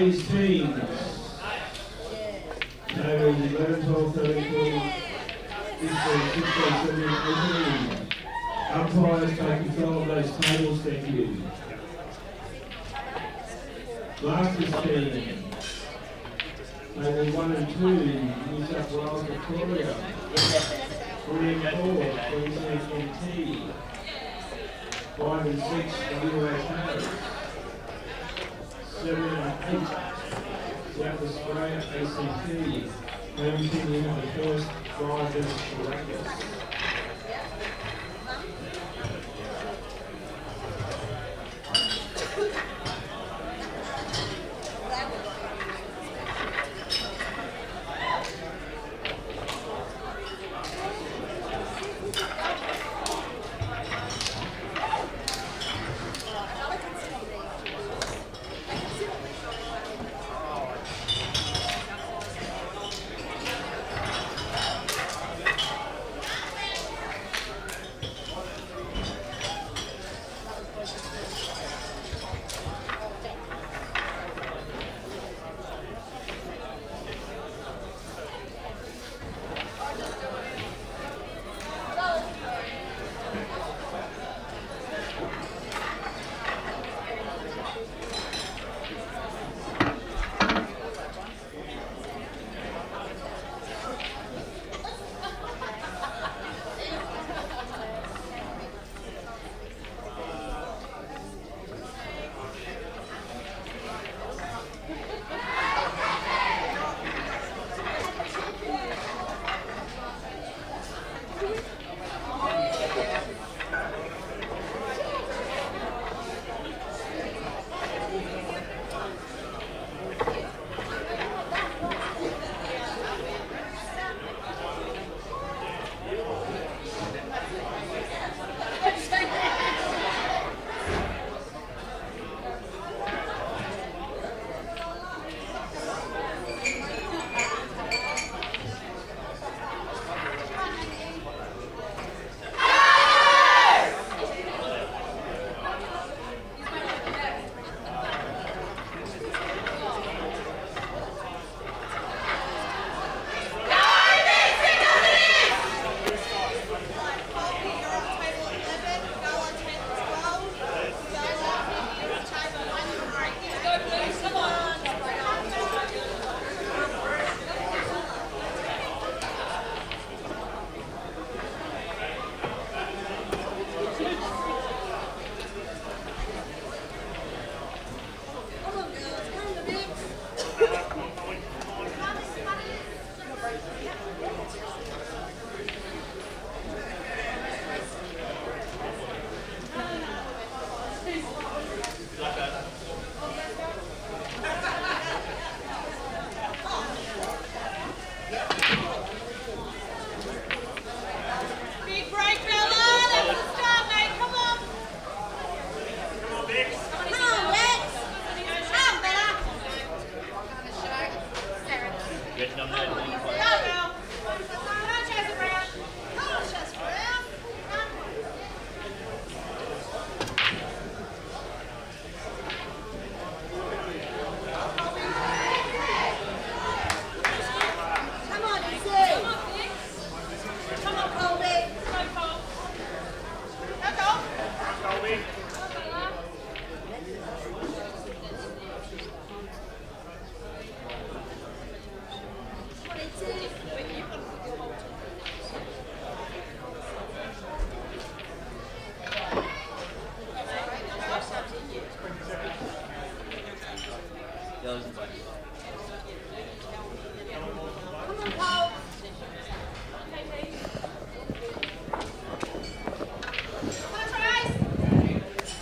Ladies teams, tables 11, 12, 13, 14, 15, 16, 17, 18. Umpires take control of those tables, thank you. Masters team, table 1 and 2, New South Wales, Victoria. 3 and 4, Queensland NT. 5 and 6, WA. 7 and 8, South Australia, ACT. Hamilton in the first 5 is Caracas.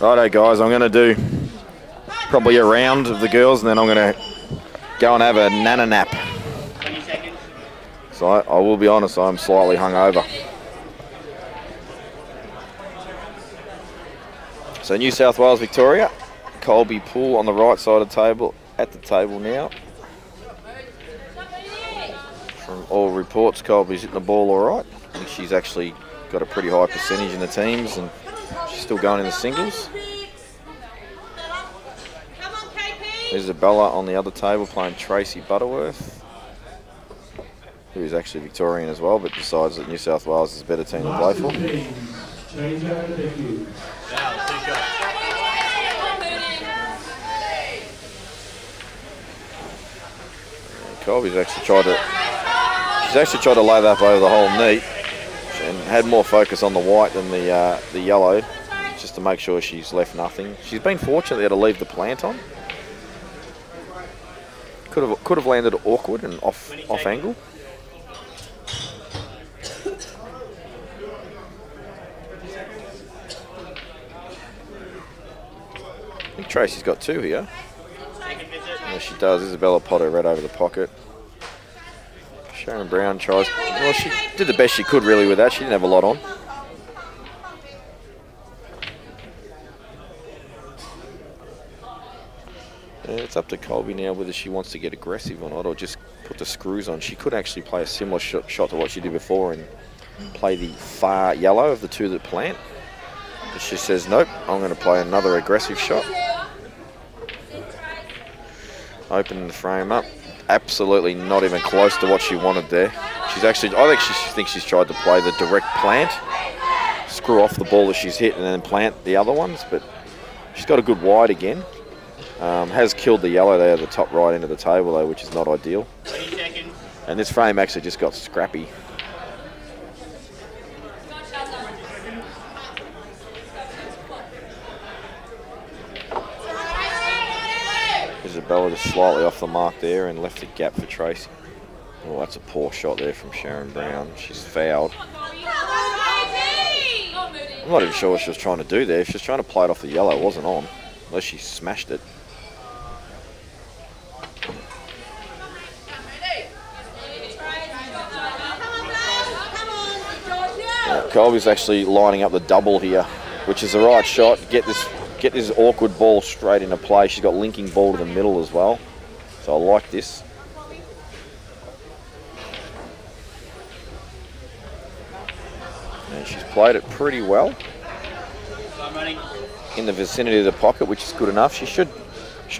Righto guys, I'm going to do probably a round of the girls and then I'm going to go and have a nana nap. 20 seconds. So I will be honest, I'm slightly hungover. So New South Wales, Victoria, Colby Poole on the right side of the table, at the table now. From all reports, Colby's hitting the ball all right. I think she's actually got a pretty high percentage in the teams and she's still going in the singles. Come on, KP. Isabella on the other table playing Tracy Butterworth, who is actually Victorian as well, but decides that New South Wales is a better team to play for. Colby's actually tried to. She's actually tried to lay that over the whole neat, and had more focus on the white than the yellow, just to make sure she's left nothing. She's been fortunate there to leave the plant on. Could have landed awkward and off angle. I think Tracy's got two here. Yeah, she does. Isabella Potter right over the pocket. Sharon Brown tries. Well, she did the best she could really with that. She didn't have a lot on. It's up to Colby now whether she wants to get aggressive or not, or just put the screws on. She could actually play a similar shot to what she did before and play the far yellow of the two that plant. But she says, nope, I'm going to play another aggressive shot. Opening the frame up. Absolutely not even close to what she wanted there. She's actually, I think she thinks she's tried to play the direct plant, screw off the ball that she's hit and then plant the other ones, but she's got a good wide again. Has killed the yellow there at the top right end of the table though, which is not ideal. And this frame actually just got scrappy. Isabella just slightly off the mark there and left a gap for Tracy. Oh, that's a poor shot there from Sharon Brown. She's fouled. I'm not even sure what she was trying to do there. She was trying to play it off the yellow. It wasn't on, unless she smashed it. Colby's actually lining up the double here, which is the right shot. Get this awkward ball straight into play. She's got linking ball to the middle as well, so I like this. And she's played it pretty well in the vicinity of the pocket, which is good enough. She should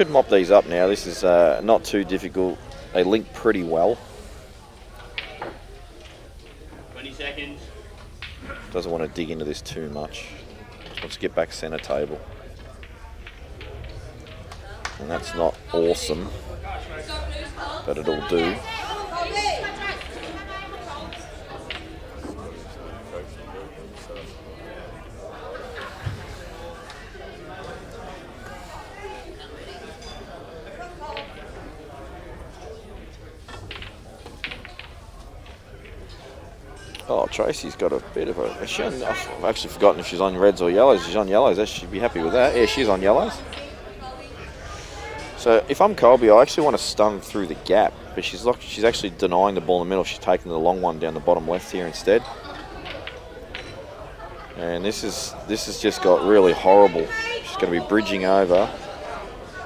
mop these up now. This is not too difficult. They link pretty well. 20 seconds. Doesn't want to dig into this too much. Just wants to get back center table. And that's not awesome, but it'll do. Oh, Tracy's got a bit of a... I've actually forgotten if she's on reds or yellows. She's on yellows. She'd be happy with that. Yeah, she's on yellows. So if I'm Colby, I actually want to stun through the gap, but she's actually denying the ball in the middle. She's taking the long one down the bottom left here instead. And this has just got really horrible. She's going to be bridging over.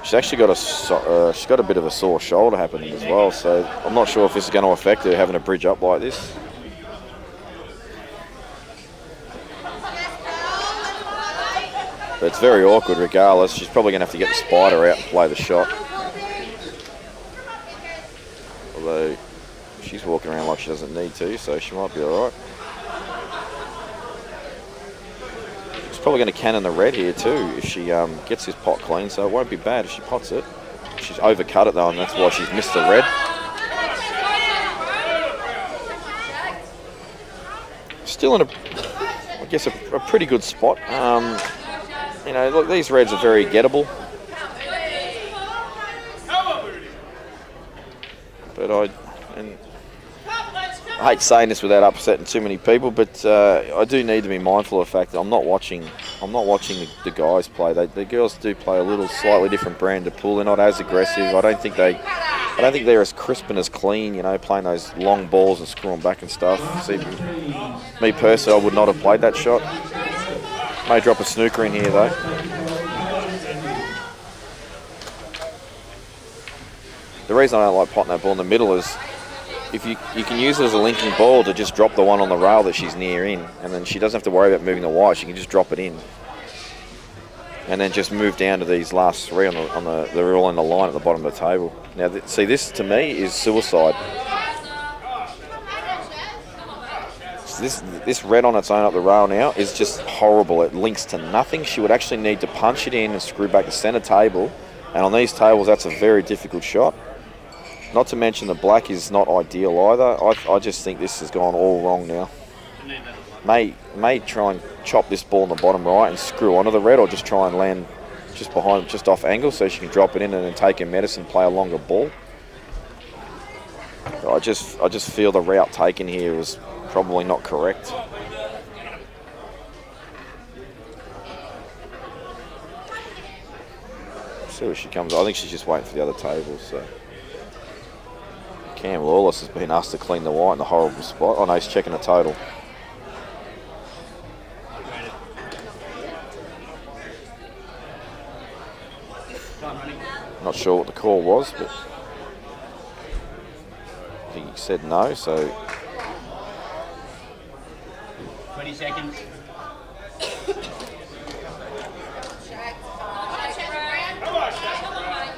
She's actually got a bit of a sore shoulder happening as well. So I'm not sure if this is going to affect her having to bridge up like this. But it's very awkward regardless. She's probably going to have to get the spider out and play the shot. Although she's walking around like she doesn't need to, so she might be alright. She's probably going to cannon the red here too if she gets this pot clean, so it won't be bad if she pots it. She's overcut it though, and that's why she's missed the red. Still in I guess a pretty good spot. You know, look, these reds are very gettable. But I hate saying this without upsetting too many people, but I do need to be mindful of the fact that I'm not watching the guys play. The girls do play a little slightly different brand of pool. They're not as aggressive. I don't think they're as crisp and as clean, you know, playing those long balls and screwing back and stuff. See, me personally, I would not have played that shot. May drop a snooker in here though. The reason I don't like potting that ball in the middle is if you can use it as a linking ball to just drop the one on the rail that she's near in, and then she doesn't have to worry about moving the white. She can just drop it in. and then just move down to these last three they're all in the line at the bottom of the table. Now, see, this to me is suicide. This red on its own up the rail now is just horrible. It links to nothing. She would actually need to punch it in and screw back the centre table. And on these tables, that's a very difficult shot. Not to mention the black is not ideal either. I just think this has gone all wrong now. May try and chop this ball in the bottom right and screw onto the red, or just try and land just behind, just off angle, so she can drop it in and then take her medicine, play a longer ball. I just feel the route taken here was probably not correct. See where she comes. I think she's just waiting for the other table. So Cam Lawless has been asked to clean the white in a horrible spot. Oh no, he's checking the total. Not sure what the call was, but I think he said no, so 20 seconds.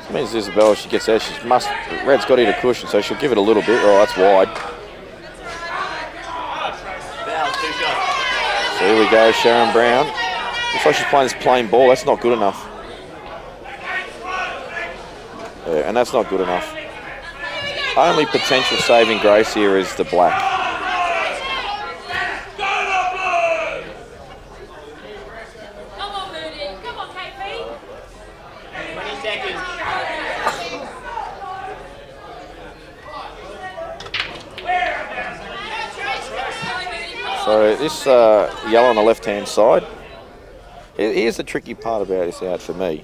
It means Isabella, she gets out, red's got here to cushion, so she'll give it a little bit. Oh, that's wide. So here we go, Sharon Brown. Looks like she's playing this plain ball. That's not good enough. Yeah, and that's not good enough. Only potential saving grace here is the black. Come on, Moody. Come on, KP. 20 seconds. So this yellow on the left-hand side. Here's the tricky part about this out for me.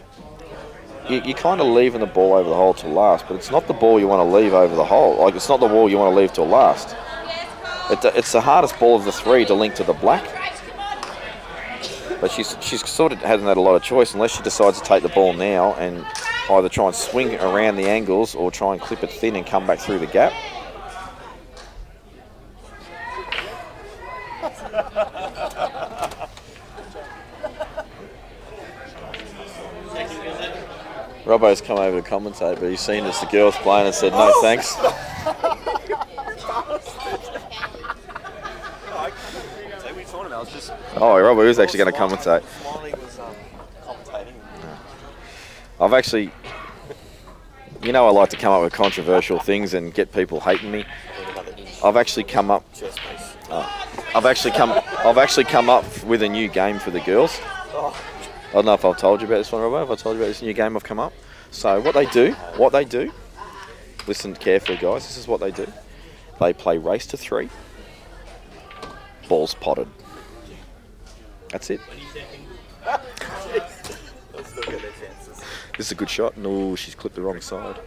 You're kind of leaving the ball over the hole till last, but it's not the ball you want to leave over the hole. Like, it's not the ball you want to leave till last. It's the hardest ball of the three to link to the black. But she's sort of hasn't had a lot of choice unless she decides to take the ball now and either try and swing around the angles or try and clip it thin and come back through the gap. Robbo's come over to commentate, but he's seen as the girls playing and said no thanks. Oh, Robbo is actually going to commentate. I've actually, you know, I like to come up with controversial things and get people hating me. I've actually come up with a new game for the girls. I don't know if I've told you about this one, Robbo. Have I told you about this new game I've come up? So what they do, listen carefully, guys. This is what they do. They play race to 3. Balls potted. That's it. This is a good shot. No, she's clipped the wrong side.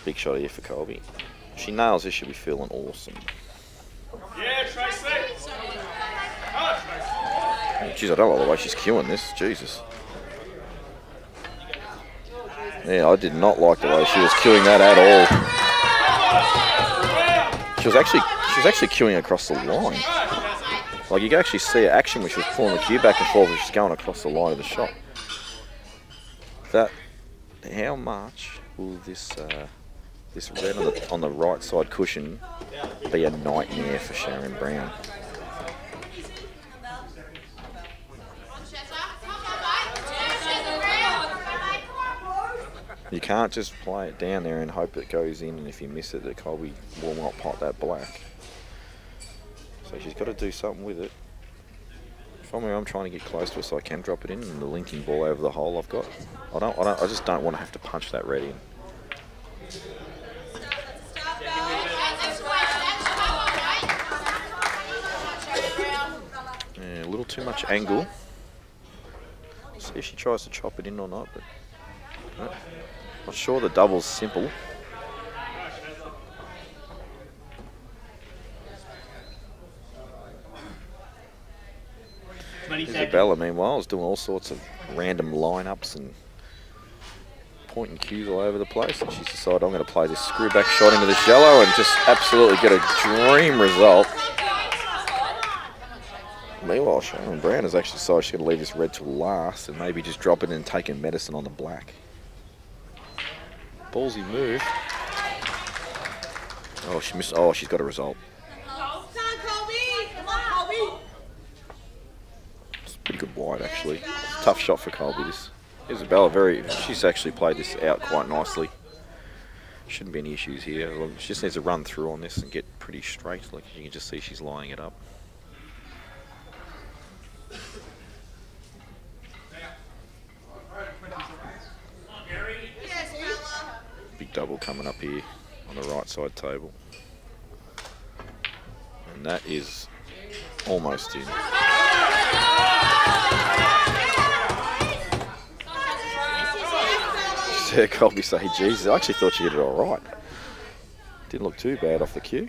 Big shot here for Colby. If she nails this, she'll be feeling awesome. Yeah, Tracy. Jeez, I don't like the way she's queuing this. Jesus. Yeah, I did not like the way she was queuing that at all. She was actually queuing across the line. Like, you can actually see her action when she was pulling the cue back and forth, she's going across the line of the shot. How much will this red on the right side cushion be a nightmare for Sharon Brown? You can't just play it down there and hope it goes in, and if you miss it, the Colby will not pot that black. So she's got to do something with it. From where I'm trying to get close to it so I can drop it in, and the linking ball over the hole I've got. I just don't want to have to punch that red in. Yeah, a little too much angle. See if she tries to chop it in or not, but not sure the double's simple. Isabella, meanwhile, is doing all sorts of random lineups and pointing cues all over the place, and she's decided I'm going to play this screw back shot into this yellow and just absolutely get a dream result. Meanwhile, Sharon Brown has actually decided she's going to leave this red till last and maybe just drop it and take in medicine on the black. Ballsy move. Oh, she missed. Oh, she's got a result. It's a pretty good wide, actually. Tough shot for Colby. This Isabella, she's actually played this out quite nicely. Shouldn't be any issues here. She just needs to run through on this and get pretty straight. Like you can just see, she's lining it up. Big double coming up here on the right side table. And that is almost in. Yeah, Colby say, Jesus, I actually thought she hit it all right. Didn't look too bad off the cue.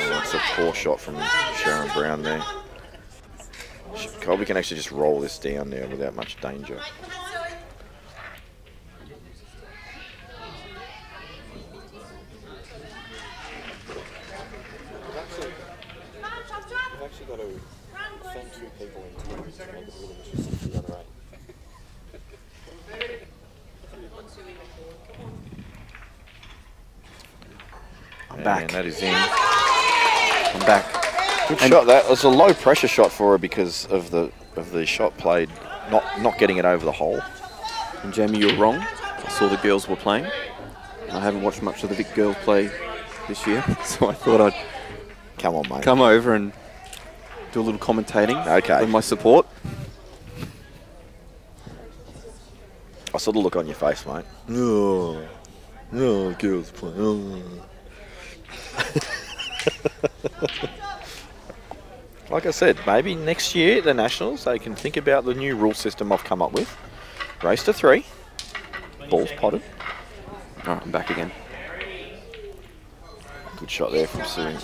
That's a poor shot from Sharon Brown there. Colby can actually just roll this down there without much danger. I've actually got to send 2 people in teams to make it really interesting for the other 8. I'm back. And that is in. I'm back. Good shot. That was a low pressure shot for her because of the shot played, not getting it over the hole. And Jamie, you were wrong. I saw the girls were playing. I haven't watched much of the VIC girls play this year, so I thought I'd come on, mate. Come over and do a little commentating. Okay. With my support. I saw the look on your face, mate. No, girls play. Oh. Like I said, maybe next year at the Nationals they can think about the new rule system I've come up with. Race to 3. Ball's potted. Alright, I'm back again. Good shot there from Sue.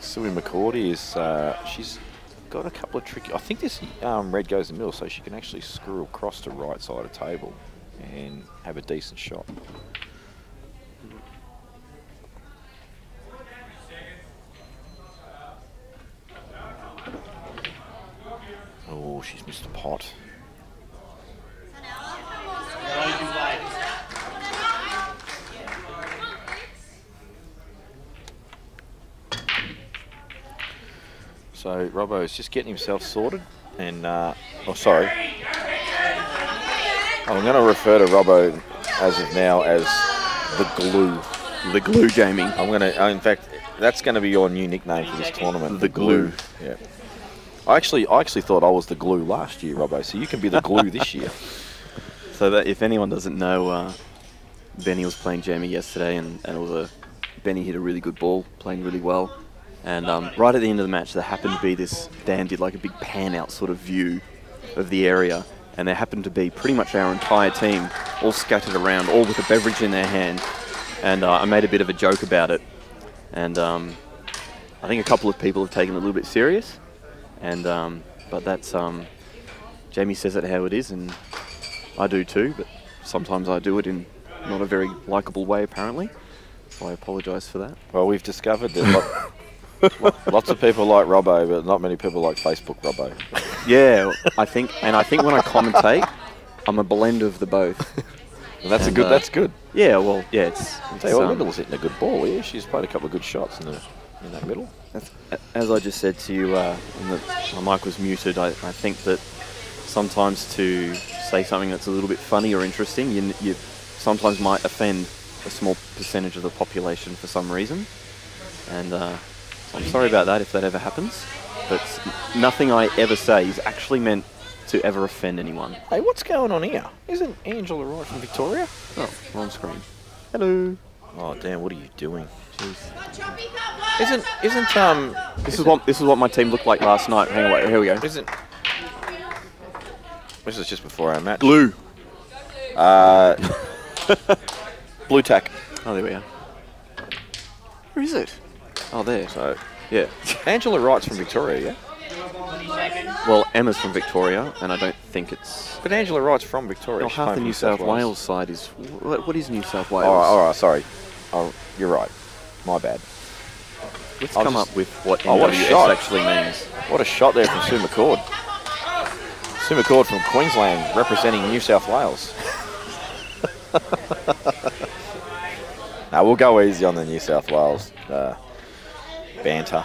Sue McCordy is, she's got a couple of tricky, I think this red goes in the middle so she can actually screw across to right side of table and have a decent shot. Oh, she's missed a pot. So Robbo's just getting himself sorted, and oh, sorry. I'm going to refer to Robbo as of now as the Glue. The Glue, Jamie. I'm going to. In fact, that's going to be your new nickname for this tournament. The Glue. Yeah. I actually thought I was the Glue last year, Robbo. So you can be the Glue this year. So that if anyone doesn't know, Benny was playing Jamie yesterday, and it was Benny hit a really good ball, playing really well. And right at the end of the match, there happened to be this, Dan did like a big pan-out sort of view of the area, and there happened to be pretty much our entire team all scattered around, all with a beverage in their hand. And I made a bit of a joke about it. And I think a couple of people have taken it a little bit serious, and but that's Jamie says it how it is, and I do too. But sometimes I do it in not a very likable way, apparently. So I apologise for that. Well, we've discovered that lots of people like Robbo, but not many people like Facebook Robbo. Yeah, I think when I commentate, I'm a blend of the both. And that's that's good. Yeah, well, yeah, it's Tell you what, Middle's hitting a good ball here. She's played a couple of good shots in that middle. As I just said to you, when my mic was muted, I think that sometimes to say something that's a little bit funny or interesting, you sometimes might offend a small percentage of the population for some reason. And I'm sorry about that if that ever happens. But nothing I ever say is actually meant to ever offend anyone. Hey, what's going on here? Isn't Angela right from Victoria? Oh, wrong screen. Hello. Oh damn! What are you doing? Jeez. This is what my team looked like last night. Hang on, here we go. This is just before our match. Blue. Blue tack. Oh, there we are. Where is it? Oh, there. So yeah. Angela Wright's from Victoria, yeah. Well, Emma's from Victoria, and I don't think it's. But Angela Wright's from Victoria. No, half the New South Wales side is. What is New South Wales? All right, sorry. Oh, you're right. My bad. Let's come up with what NWS actually means. What a shot there from Sue McCord. Sue McCord from Queensland representing New South Wales. Now we'll go easy on the New South Wales banter.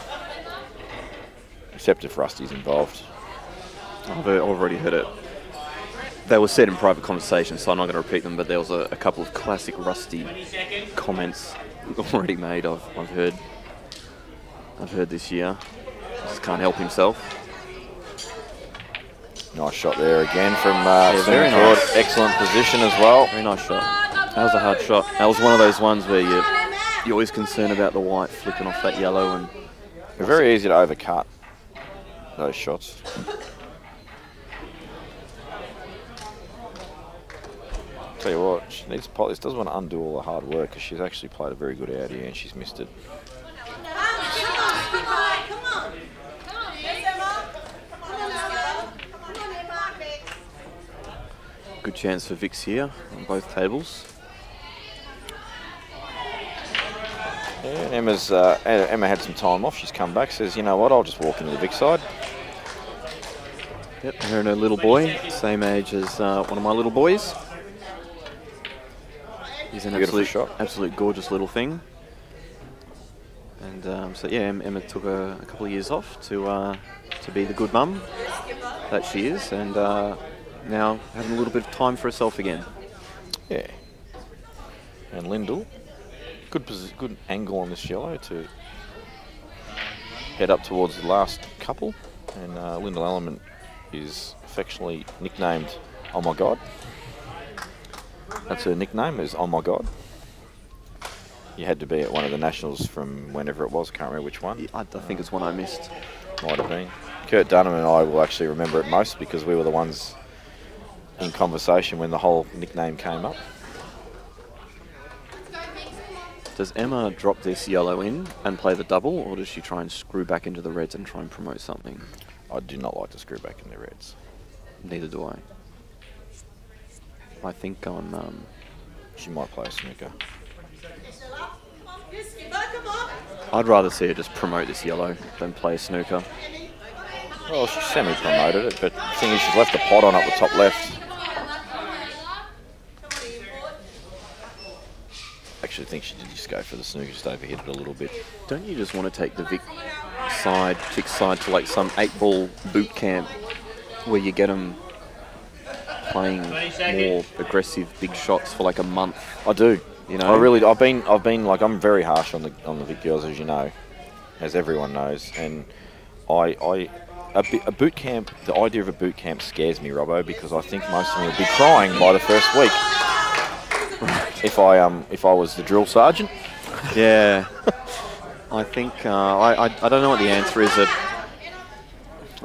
Except if Rusty's involved. I've already heard it. They were said in private conversation, so I'm not going to repeat them, but there was a couple of classic Rusty comments already made I've heard this year. Just can't help himself. Nice shot there again from very McCord. nice. Excellent position as well. Very nice shot. That was a hard shot. That was one of those ones where you're always concerned about the white flicking off that yellow, and They're very easy to overcut those shots. Tell you what, she needs this does want to undo all the hard work because she's actually played a very good out here and she's missed it. good chance for VICs here on both tables. Yeah, Emma had some time off. She's come back, says, you know what, I'll just walk into the VIC side. Yep, her and her little boy, same age as one of my little boys. He's an absolute gorgeous little thing. And so yeah, Emma took a couple of years off to be the good mum that she is, and now having a little bit of time for herself again. Yeah. And Lyndall, good angle on this yellow to head up towards the last couple. And Lyndall Element is affectionately nicknamed Oh My God. That's her nickname, is Oh My God. You had to be at one of the nationals from whenever it was, I can't remember which one. I think it's one I missed. Might have been. Kurt Dunham and I will actually remember it most because we were the ones in conversation when the whole nickname came up. Does Emma drop this yellow in and play the double, or does she try and screw back into the reds and try and promote something? I do not like to screw back in the reds. Neither do I. I think on... she might play a snooker. I'd rather see her just promote this yellow than play a snooker. Well, she semi-promoted it, but the thing is she's left the pot on up the top left. I actually think she did just go for the snooker, just overhit it a little bit. Don't you just want to take the VIC side to like some 8-ball boot camp where you get them playing more aggressive big shots for like a month? I do. You know, I've been like, I'm very harsh on the VIC girls, as you know, as everyone knows, and a boot camp, the idea of a boot camp scares me, Robbo, because I think most of them will be crying by the first week. If I was the drill sergeant. Yeah. I think I don't know what the answer is.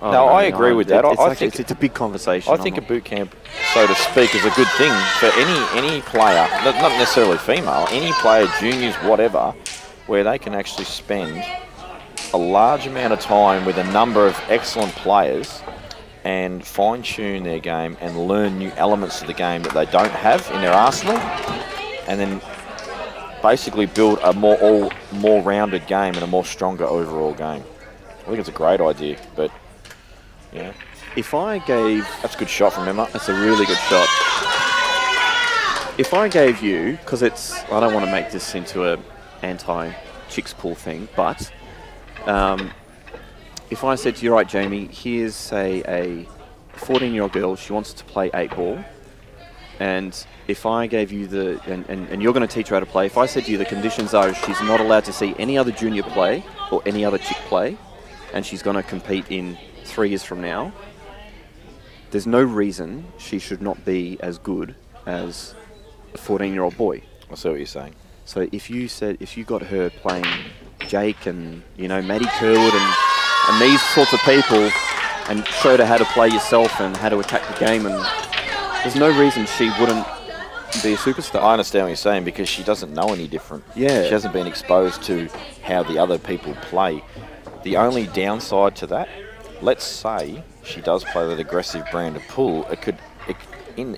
I agree with that. I think it's a big conversation. I think a boot camp, so to speak, is a good thing for any player, not necessarily female, any player, juniors, whatever, where they can actually spend a large amount of time with a number of excellent players and fine-tune their game and learn new elements of the game that they don't have in their arsenal, and then basically build a more rounded game and a more stronger overall game. I think it's a great idea, but yeah. If I gave... That's a good shot from Emma. That's a really good shot. If I gave you, because it's... I don't want to make this into a anti-chicks pool thing, but if I said to you, right, Jamie, here's, say, a 14-year-old girl, she wants to play 8-ball, and if I gave you the... And you're going to teach her how to play. If I said to you the conditions are she's not allowed to see any other junior play or any other chick play, and she's going to compete in 3 years from now, there's no reason she should not be as good as a 14-year-old boy. I see what you're saying. So if you got her playing Jake and, you know, Maddie Curwood and these sorts of people, and showed her how to play yourself and how to attack the game, and there's no reason she wouldn't be a superstar. I understand what you're saying, because she doesn't know any different. Yeah. She hasn't been exposed to how the other people play. The only downside to that, let's say she does play that aggressive brand of pull, in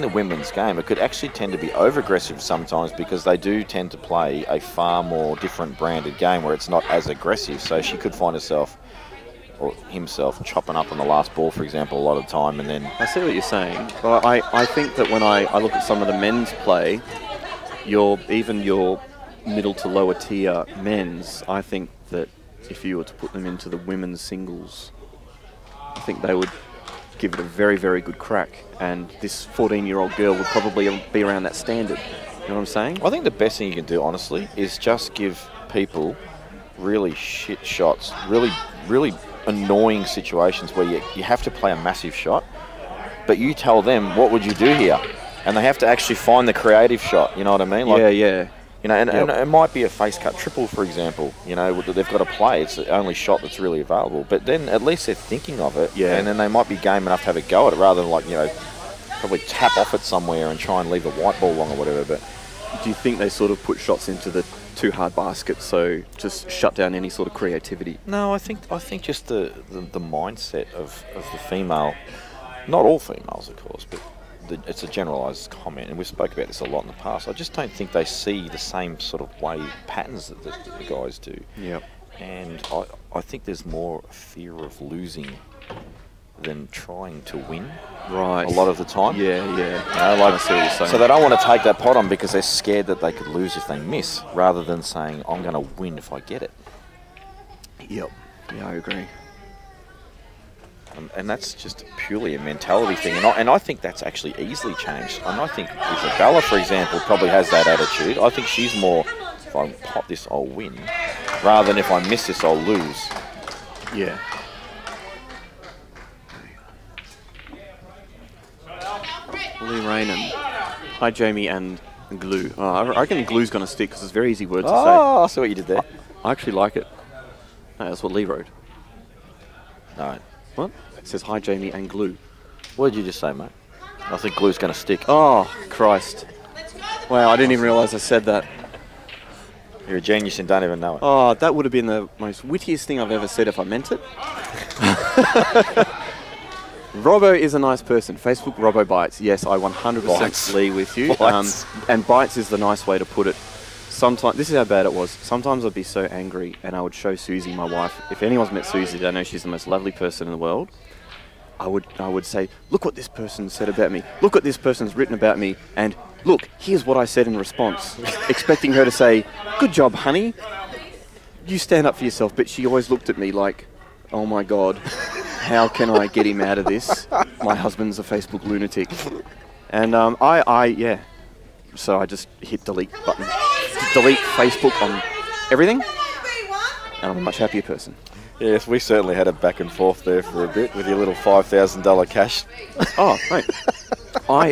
the women's game, it could actually tend to be over-aggressive sometimes, because they do tend to play a far more different branded game where it's not as aggressive. So she could find herself or himself chopping up on the last ball, for example, a lot of the time, and then... I see what you're saying, but I think that when I look at some of the men's play, even your middle to lower tier men's, I think that if you were to put them into the women's singles, I think they would give it a very, very good crack, and this 14-year-old girl would probably be around that standard. You know what I'm saying? I think the best thing you can do, honestly, is just give people really shit shots, really, really annoying situations where you have to play a massive shot, but you tell them, what would you do here? And they have to actually find the creative shot, you know what I mean? Like, yeah. You know, and it might be a face cut triple, for example. You know, they've got to play. It's the only shot that's really available. But then at least they're thinking of it. Yeah. And then they might be game enough to have a go at it, rather than, like, you know, probably tap off it somewhere and try and leave a white ball long or whatever. But do you think they sort of put shots into the too hard basket, so just shut down any sort of creativity? No, I think just the mindset of the female, not all females, of course, but it's a generalised comment, and we've spoke about this a lot in the past. I just don't think they see the same sort of patterns that the guys do. Yeah. And I think there's more fear of losing than trying to win. Right. A lot of the time. Yeah. I see what you're saying. So they don't want to take that pot on because they're scared that they could lose if they miss, rather than saying, I'm going to win if I get it. Yep. Yeah, I agree. And that's just purely a mentality thing. And I think that's actually easily changed. And I think Isabella, for example, probably has that attitude. I think she's more, if I pop this, I'll win, rather than if I miss this, I'll lose. Yeah. Lee Raynon. Hi, Jamie and glue. Oh, I reckon glue's going to stick because it's a very easy word to say. Oh, I see what you did there. I actually like it. No, that's what Lee wrote. No. What? It says, hi, Jamie and glue. What did you just say, mate? I think glue's going to stick. Oh, Christ. Wow, I didn't even realise I said that. You're a genius and don't even know it. Oh, that would have been the most wittiest thing I've ever said if I meant it. Robbo is a nice person. Facebook Robbo bites. Yes, I 100% agree with you. And bites is the nice way to put it. Sometimes, this is how bad it was. Sometimes I'd be so angry and I would show Susie, my wife. If anyone's met Susie, they know she's the most lovely person in the world. I would say, look what this person said about me. Look what this person's written about me. And look, here's what I said in response. Expecting her to say, good job, honey. You stand up for yourself. But she always looked at me like, oh my God, how can I get him out of this? My husband's a Facebook lunatic. And yeah. So I just hit delete button. Delete Facebook on everything. And I'm a much happier person. Yes, we certainly had a back and forth there for a bit with your little $5,000 cash. Oh, mate.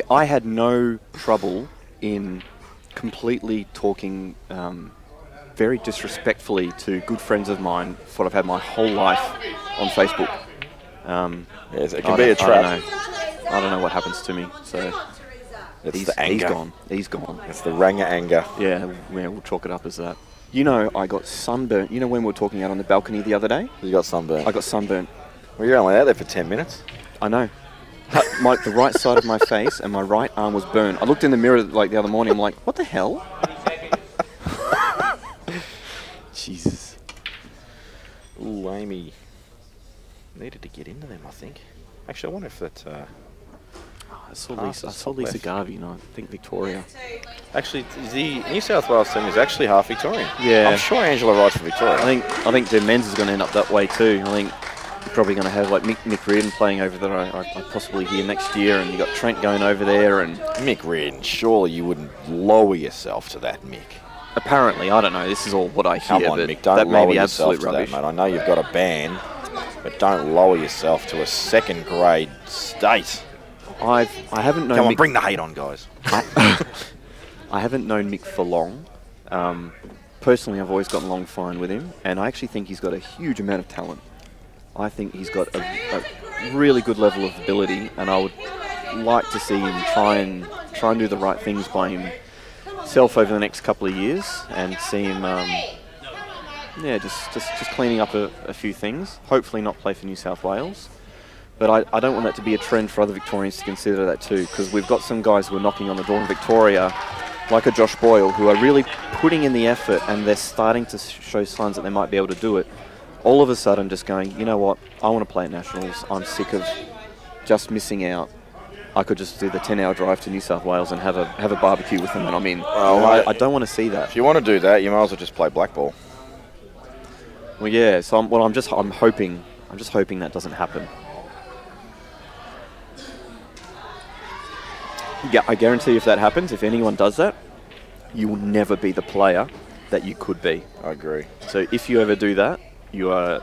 I had no trouble in completely talking very disrespectfully to good friends of mine for what I've had my whole life on Facebook. Yes, it can be a trap. I don't know what happens to me. So it's the anger. He's gone. It's the Ranger anger. Yeah, we'll chalk it up as that. You know, I got sunburnt. You know when we were talking out on the balcony the other day? You got sunburn. I got sunburnt. Well, you're only out there for 10 minutes. I know. The right side of my face and my right arm was burned. I looked in the mirror like the other morning. I'm like, what the hell? Jesus. Ooh, Amy needed to get into them, I think. Actually, I wonder if that... I saw Lisa Garvey, and I think Victoria. Actually, the New South Wales team is actually half Victorian. Yeah. I'm sure Angela writes for Victoria. I think their men's is going to end up that way too. I think you're probably going to have like Mick Reardon playing over there. I possibly hear next year, and you got Trent going over there, and Mick Reardon. Surely you wouldn't lower yourself to that, Mick. Apparently, I don't know. This is all what I hear. Come on, but Mick. Don't that may lower be yourself absolute to rubbish. that, mate. I know you've got a ban, but don't lower yourself to a second grade state. I haven't known. Come on, Mick, bring the hate on, guys. I haven't known Mick for long. Personally, I've always gotten along fine with him, and I actually think he's got a huge amount of talent. I think he's got a really good level of ability, and I would like to see him try and do the right things by himself over the next couple of years, and see him, just cleaning up a few things. Hopefully, not play for New South Wales. But I don't want that to be a trend for other Victorians to consider that too, because we've got some guys who are knocking on the door in Victoria, like a Josh Boyle, who are really putting in the effort, and they're starting to show signs that they might be able to do it. All of a sudden just going, you know what, I want to play at Nationals. I'm sick of just missing out. I could just do the 10-hour drive to New South Wales and have a barbecue with them, and I'm in. I don't want to see that. If you want to do that, you might as well just play black ball. Well, yeah. So I'm hoping that doesn't happen. Yeah, I guarantee if that happens, if anyone does that, you will never be the player that you could be. I agree. So if you ever do that, you are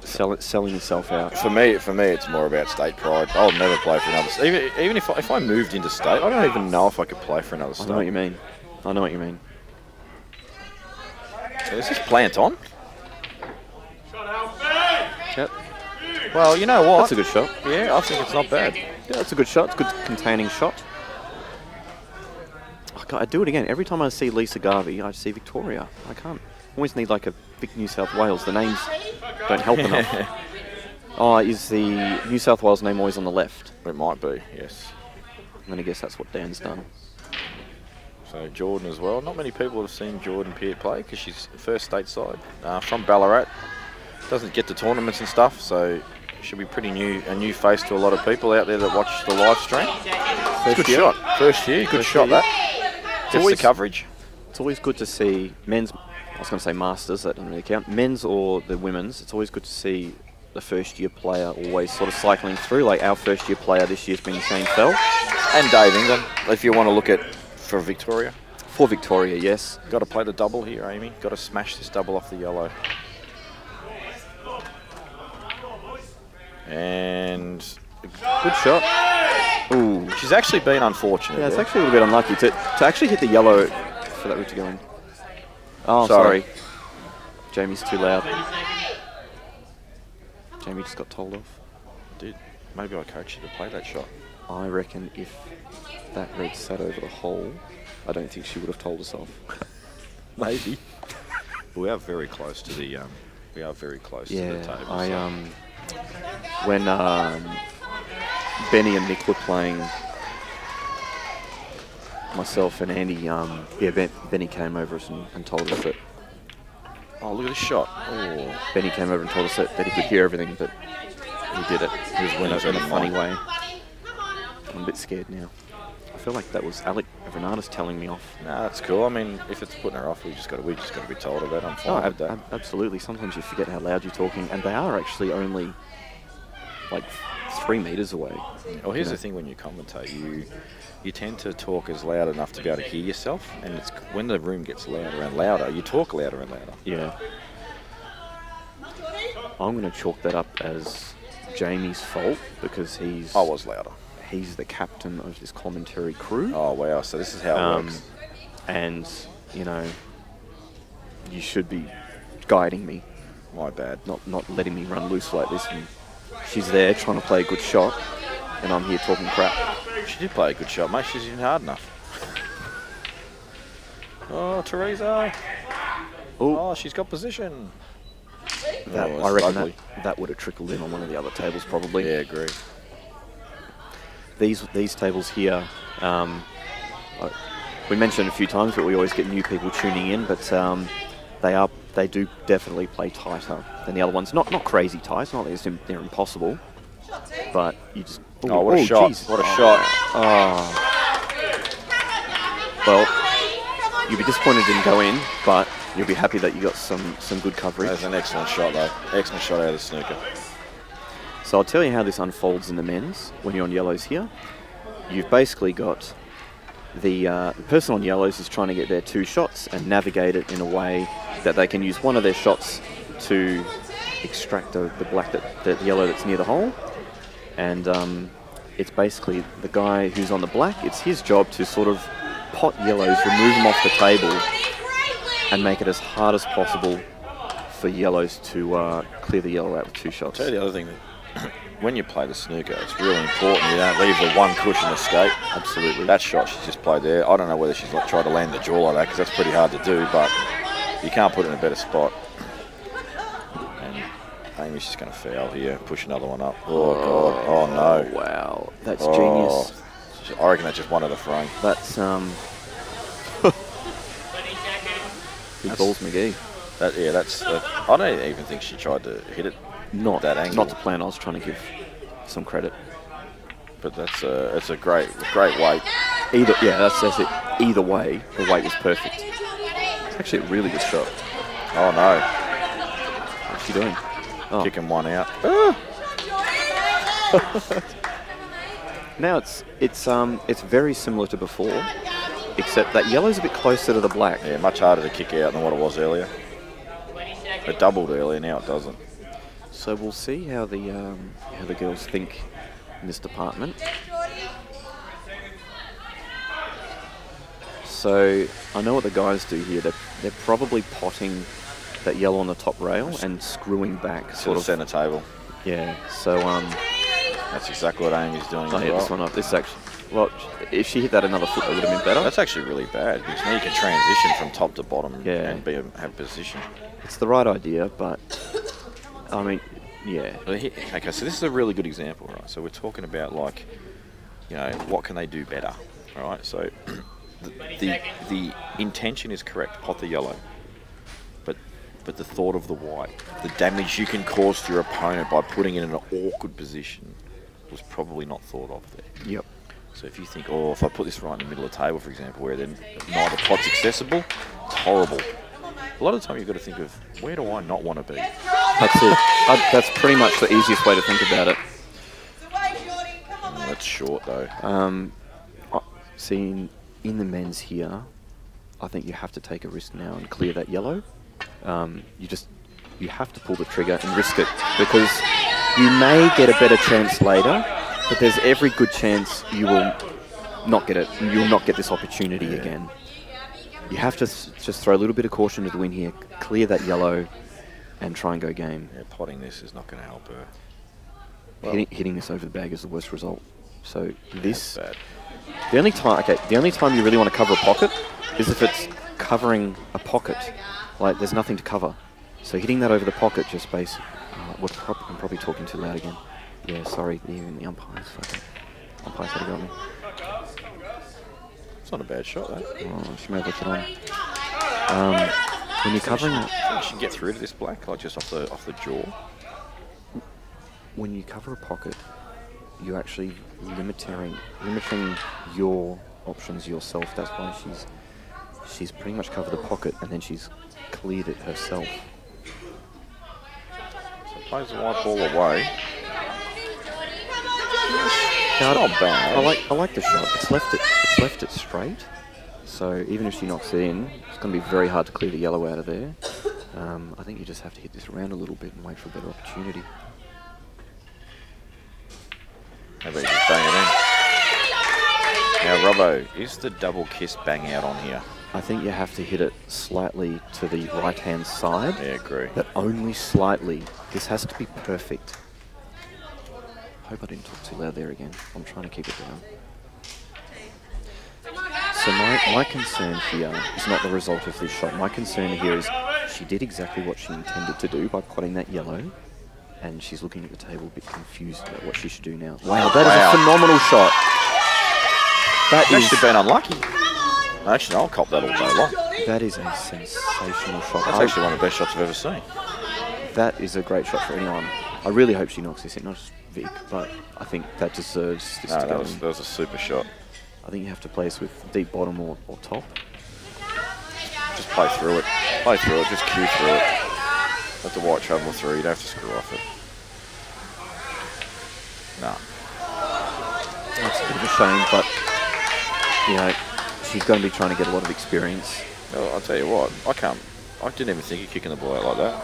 selling yourself out. For me, it's more about state pride. I'll never play for another state. Even if I moved into state, I don't even know if I could play for another state. I know what you mean. So is this plant on? Yep. Well, you know what? That's a good shot. Yeah, I think it's not bad. Yeah, that's a good shot. It's a good containing shot. Oh, God, I do it again. Every time I see Lisa Garvey, I see Victoria. I can't. I always need like a big New South Wales. The names don't help enough. Oh, is the New South Wales name always on the left? It might be, yes. And then I guess that's what Dan's done. So Jordan as well. Not many people have seen Jordan Peart play because she's first stateside from Ballarat. Doesn't get to tournaments and stuff, so should be pretty a new face to a lot of people out there that watch the live stream. Good shot. First year, good shot that. Gets the coverage. It's always good to see men's, I was going to say masters, that doesn't really count, men's or the women's. It's always good to see the first year player always sort of cycling through. Like our first year player this year's been Shane Fell. And Dave England, if you want to look at for Victoria. For Victoria, yes. Got to play the double here, Amy. Got to smash this double off the yellow. And good shot. Ooh. She's actually been unfortunate. Yeah, it's actually a little bit unlucky to actually hit the yellow for that route to go in. Oh, sorry. Jamie's too loud. Jamie just got told off. Dude, maybe I coached you to play that shot. I reckon if that red sat over the hole, I don't think she would have told us off. Maybe. We are very close to the. We are very close to the table. When Benny and Nick were playing, myself and Andy, Benny came over us and told us that. Oh, look at this shot! Oh. Benny came over and told us that he could hear everything, but he did it. He was winning in a funny way. I'm a bit scared now. I feel like that was Alec Renardis telling me off. Nah, that's cool. I mean, if it's putting her off, we just got to be told of that. I'm fine with that. Absolutely. Sometimes you forget how loud you're talking, and they are actually only like 3 meters away. Well, here's the thing: when you commentate, you tend to talk as loud enough to be able to hear yourself, and it's when the room gets louder and louder, you talk louder and louder. Yeah. I'm going to chalk that up as Jamie's fault because I was louder. He's the captain of this commentary crew. Oh, wow. So this is how it works. And, you know, you should be guiding me. My bad. Not letting me run loose like this. And she's there trying to play a good shot, and I'm here talking crap. She did play a good shot, mate. She's even hard enough. Oh, Teresa. Ooh. Oh, she's got position. That, Oh, I reckon ugly. that would have trickled in on one of the other tables probably. Yeah, agree. These tables here, we mentioned a few times, but we always get new people tuning in. But they do definitely play tighter than the other ones. Not crazy tight. It's not like they're impossible, but you just. Ooh, Oh, what a shot! Geez. What a shot! Oh. Well, you'll be disappointed it didn't go in, but you'll be happy that you got some good coverage. That was an excellent shot, though. Excellent shot out of the snooker. So I'll tell you how this unfolds in the men's when you're on yellows here. You've basically got the person on yellows is trying to get their 2 shots and navigate it in a way that they can use one of their shots to extract the black, the yellow that's near the hole. And it's basically the guy who's on the black, it's his job to sort of pot yellows, remove them off the table, and make it as hard as possible for yellows to clear the yellow out with 2 shots. I'll tell you the other thing, that when you play the snooker, it's really important you don't leave the one cushion escape. Absolutely. That shot she just played there, I don't know whether she's tried to land the jaw like that, because that's pretty hard to do, but you can't put it in a better spot. And Amy's just going to foul here, push another one up. Oh, God. Oh, no. Wow. That's genius. I reckon that's just one of the frame. That's, big balls McGee. I don't even think she tried to hit it that angle. Not the plan. I was trying to give some credit. But it's a great weight. That's it. Either way, the weight was perfect. It's actually a really good shot. Oh, no. What's she doing? Oh. Kicking one out. Now it's very similar to before, except that yellow's a bit closer to the black. Yeah, much harder to kick out than what it was earlier. It doubled earlier, now it doesn't. So we'll see how the girls think in this department. So I know what the guys do here. They're probably potting that yellow on the top rail and screwing back Sort of centre table. Yeah. So that's exactly what Amy's doing. I hit this one up. This is actually, well, if she hit that another foot, that would have been better. That's actually really bad because now you can transition from top to bottom and have position. It's the right idea, but I mean, yeah. Okay, so this is a really good example, right? So we're talking about like, what can they do better, right? So the intention is correct, pot the yellow, but the thought of the white, the damage you can cause to your opponent by putting it in an awkward position was probably not thought of there. Yep. So if you think, if I put this right in the middle of the table, for example, where then neither pot's accessible, it's horrible. A lot of the time you've got to think of, where do I not want to be? That's it. That's pretty much the easiest way to think about it. That's short though. See, in the men's here, I think you have to take a risk now and clear that yellow. You have to pull the trigger and risk it, because you may get a better chance later, but there's every good chance you will not get it. You will not get this opportunity again. You have to just throw a little bit of caution to the wind here, clear that yellow, and try and go game. Yeah, potting this is not going to help her. Well, hitting this over the bag is the worst result. So this, bad. the only time you really want to cover a pocket is if it's covering a pocket. Like there's nothing to cover. So hitting that over the pocket just basically. I'm probably talking too loud again. Yeah, sorry, even the umpires. Umpires had to go on me. It's not a bad shot, though. Oh, she may have left it on. When you're covering it, you should get through to this black, like just off the jaw. When you cover a pocket, you're actually limiting your options yourself. That's why she's pretty much covered the pocket and then she's cleared it herself. So plays the white ball away. It's not bad. I like the shot. It's left it straight. So even if she knocks it in, it's going to be very hard to clear the yellow out of there. I think you just have to hit this around a little bit and wait for a better opportunity. How about you just bang it in? Now, Robbo, is the double kiss bang out on here? I think you have to hit it slightly to the right-hand side. Yeah, agree. But only slightly. This has to be perfect. Hope I didn't talk too loud there again. I'm trying to keep it down. So my concern here is not the result of this shot. My concern here is she did exactly what she intended to do by potting that yellow, and she's looking at the table a bit confused about what she should do now. Wow, that is a phenomenal shot. That is actually been unlucky. Actually, I'll cop that all day long. That is a sensational shot. That's actually one of the best shots I've ever seen. That is a great shot for anyone. I really hope she knocks this in, not just Vic, but I think that deserves this to go in. That was a super shot. I think you have to play this with deep bottom or top. Just play through it. Play through it, just cue through it. Let the white travel through, you don't have to screw off it. No. It's a bit of a shame, but, you know, she's going to be trying to get a lot of experience. Well, I'll tell you what, I didn't even think of kicking the ball out like that.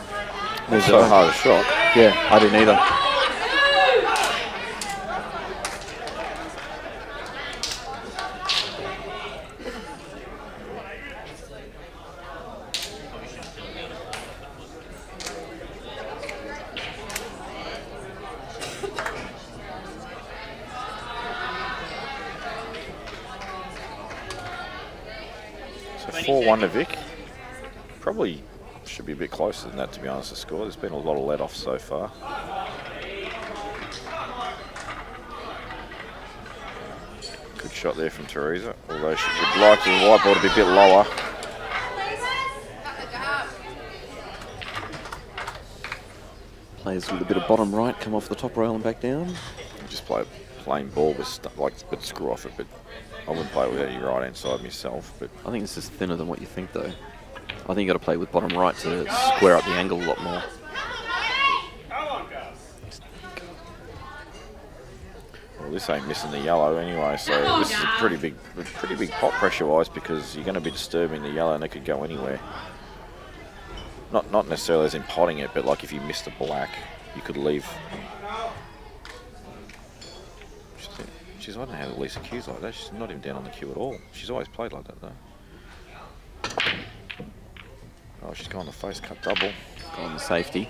It was so hard a shot. Yeah, I didn't either. So 4-1 to Vic. Probably should be a bit closer than that, to be honest, the score. There's been a lot of let-offs so far. Good shot there from Teresa, although she would like the white ball to be a bit lower. Players with a bit of bottom right come off the top rail and back down. Just play a plain ball, but screw off it. But I wouldn't play with any right hand side myself. But I think this is thinner than what you think, though. I think you got to play with bottom right to square up the angle a lot more. Well, this ain't missing the yellow anyway, so this is a pretty big pot pressure-wise, because you're going to be disturbing the yellow and it could go anywhere. Not necessarily as in potting it, but like if you missed the black, you could leave. She's I don't know how Lisa cues like that. She's not even down on the cue at all. She's always played like that though. Oh, she's gone the face cut double. Gone the safety.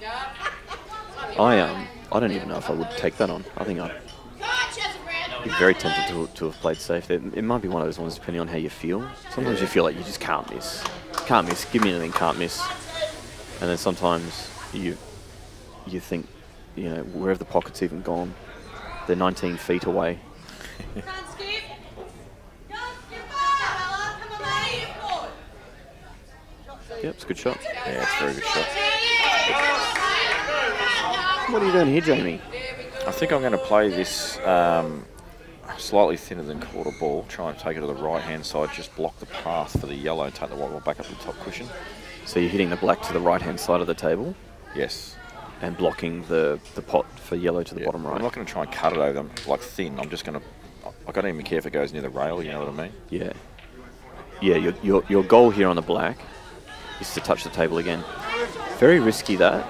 I don't even know if I would take that on. I think I'd be very tempted to have played safe. It might be one of those ones depending on how you feel. Sometimes you feel like you just can't miss. Can't miss. Give me anything, can't miss. And then sometimes you think, you know, where have the pockets even gone? They're 19 feet away. Yep, it's a good shot. Yeah, it's a very good shot. What are you doing here, Jamie? I think I'm going to play this slightly thinner than quarter ball, try and take it to the right-hand side, just block the path for the yellow and take the white ball back up the top cushion. So you're hitting the black to the right-hand side of the table? Yes. And blocking the pot for yellow to the bottom right? I'm not going to try and cut it over them like thin. I'm just going to... I don't even care if it goes near the rail, you know what I mean? Yeah. Yeah, your goal here on the black is to touch the table again. Very risky, that.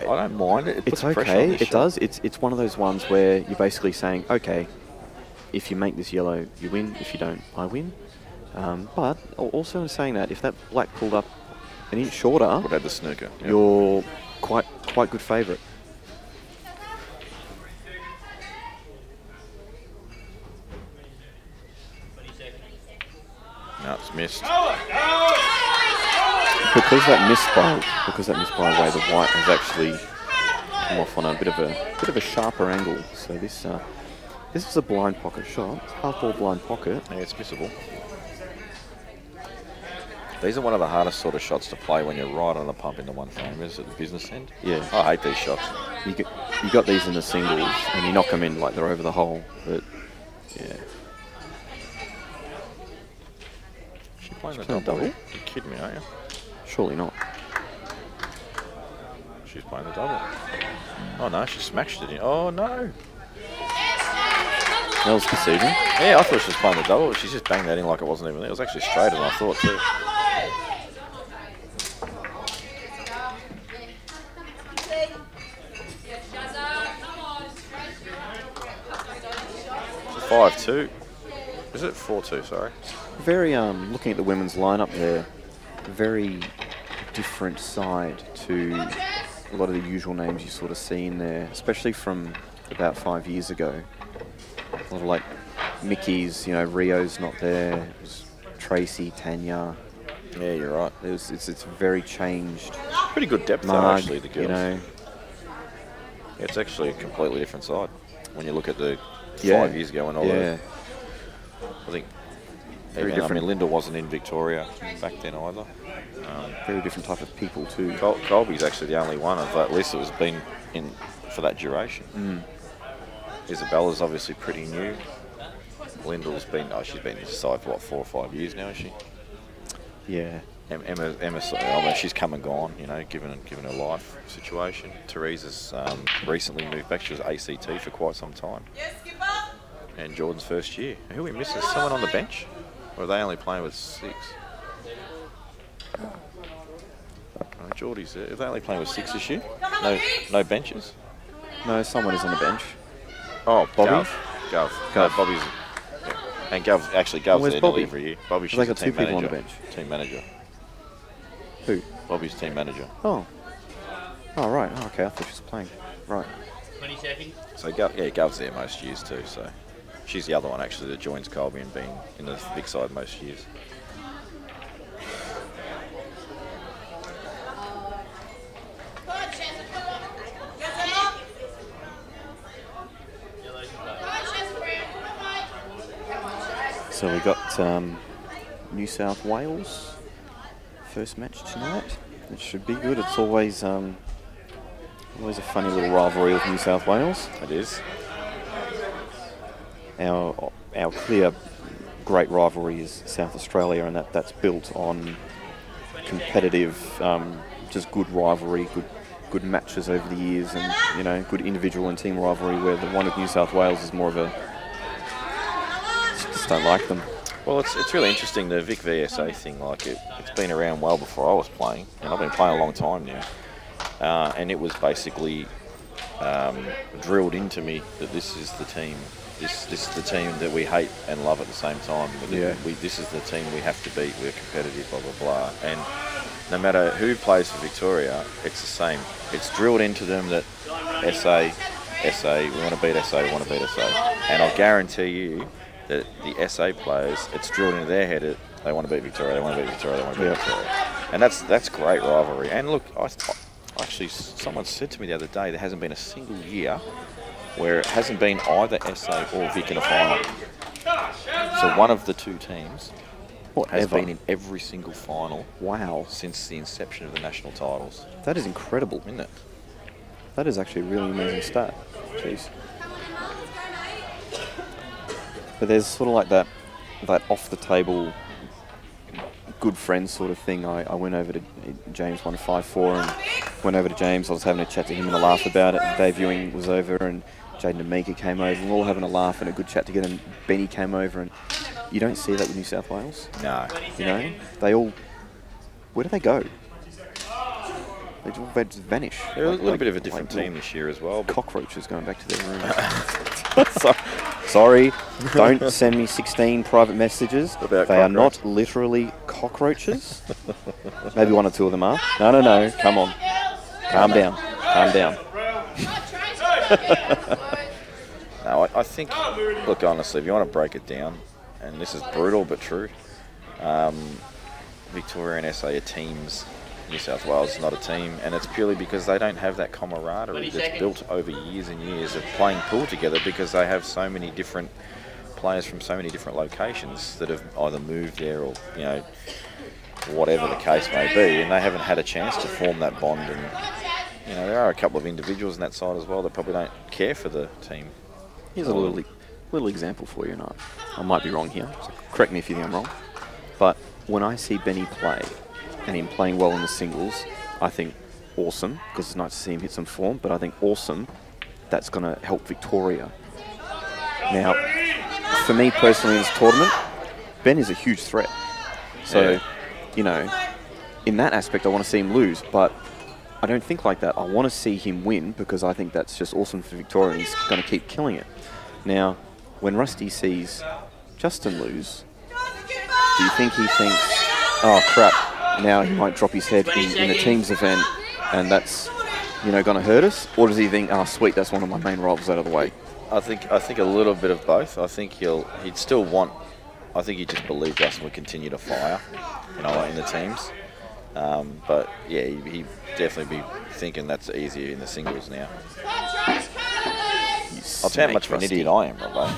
I don't mind it. It's okay. It does. It's one of those ones where you're basically saying, okay, if you make this yellow, you win. If you don't, I win. But also in saying that, if that black pulled up an inch shorter, would have the snooker. Yep. You're quite good favourite. No, it's missed. Because that missed by a way, the white has actually come off on a bit of a sharper angle. So this is a blind pocket shot, half ball blind pocket. Yeah, it's missable. These are one of the hardest sort of shots to play when you're right on the pump in the one framers at the business end. Yeah, I hate these shots. You got these in the singles and you knock them in like they're over the hole. But yeah. Playing the double? You're kidding me, aren't you? Surely not. She's playing the double. Oh no, she smashed it in. Oh no! That was deceiving. Yeah, I thought she was playing the double. She's just banged that in like it wasn't even there. It was actually straighter than I thought too. It's 5-2. Is it 4-2? Sorry. Very looking at the women's lineup there, very different side to a lot of the usual names you sort of see in there, especially from about 5 years ago. A lot of like Mickey's, you know, Rio's not there. It was Tracy, Tanya, Yeah, you're right. It's very changed. Pretty good depth, though, Marg, actually, the girls. you know. Yeah, it's actually a completely different side when you look at the 5 years ago and all that. I think Very even, different. I mean, Linda wasn't in Victoria back then either. Very different type of people too. Colby's actually the only one of that list that has been in for that duration. Isabella's obviously pretty new. Lyndall's been, she's been in the side for what, 4 or 5 years now, is she? Yeah. Emma, I mean, she's come and gone, you know, given her life situation. Teresa's recently moved back. She was ACT for quite some time. Yes, skipper. And Jordan's first year. Who are we missing? Someone on the bench? Or are they only playing with 6? Geordie's there. Are they only playing with 6 this year? No benches? No, someone is on the bench. Oh, Bobby? Gov. No, Bobby's... Yeah. And Gov's Where's there Bobby? nearly every year. Bobby, she's They the got team 2 people manager. on the bench. Team manager. Who? Bobby's team manager. Oh. Oh, right. Oh, okay, I thought she was playing. Right. 20 seconds. So, Gov's there most years too, so... She's the other one, actually, that joins Colby and being in the big side most years. So we got New South Wales first match tonight. It should be good. It's always a funny little rivalry with New South Wales. It is. Our clear great rivalry is South Australia, and that's built on competitive, just good rivalry, good matches over the years, and you know, good individual and team rivalry. Where the one with New South Wales is more of a just don't like them. Well, it's really interesting, the VIC VSA thing. Like it's been around well before I was playing, and I've been playing a long time now. And it was basically drilled into me that this is the team. This is the team that we hate and love at the same time. This is the team we have to beat. We're competitive, blah, blah, blah. And no matter who plays for Victoria, it's the same. It's drilled into them that SA, we want to beat SA, we want to beat SA. And I'll guarantee you that the SA players, it's drilled into their head that they want to beat Victoria, they want to beat Victoria, they want to beat Victoria. And that's great rivalry. And look, actually, someone said to me the other day, there hasn't been a single year where it hasn't been either SA or Vic in a final. So one of the two teams has been in every single final. Wow. Since the inception of the national titles. That is incredible. Isn't it? That is actually a really amazing stat. Jeez. But there's sort of like that off the table good friends sort of thing. I went over to James 154 and went over to James. I was having a chat to him and a laugh about it. Dave Ewing was over and Jaden and Mika came over, and we're all having a laugh and a good chat together, and Benny came over, and you don't see that with New South Wales. No. You know? They all... Where do they go? They just vanish. They're a little bit of a different team this year as well. Cockroaches going back to their rooms. Sorry, don't send me 16 private messages. They are not literally cockroaches. Maybe 1 or 2 of them are. No, come on. Calm down. No, I think, look, honestly, if you want to break it down, and this is brutal but true, Victoria and SA are teams. New South Wales is not a team, and it's purely because they don't have that camaraderie that's built over years and years of playing pool together, because they have so many different players from so many different locations that have either moved there or, you know, whatever the case may be, and they haven't had a chance to form that bond. And, you know, there are a couple of individuals in that side as well that probably don't care for the team. Here's a little example for you, and I might be wrong here, so correct me if you think I'm wrong, but when I see Benny play, and him playing well in the singles, I think awesome, because it's nice to see him hit some form, but I think awesome, that's going to help Victoria. Now, for me personally in this tournament, Ben is a huge threat. So, you know, in that aspect, I want to see him lose, but I don't think like that. I want to see him win, because I think that's just awesome for Victoria, and he's going to keep killing it. Now, when Rusty sees Justin lose, do you think he thinks, oh crap, now he might drop his head in a team's event, and that's, you know, going to hurt us? Or does he think, oh sweet, that's one of my main rivals out of the way? I think a little bit of both. I think he'd still want I think he just believed Justin would continue to fire, you know, in the teams. But yeah, he'd definitely be thinking that's easier in the singles now. I'll tell you how much of an idiot I am, Robbo.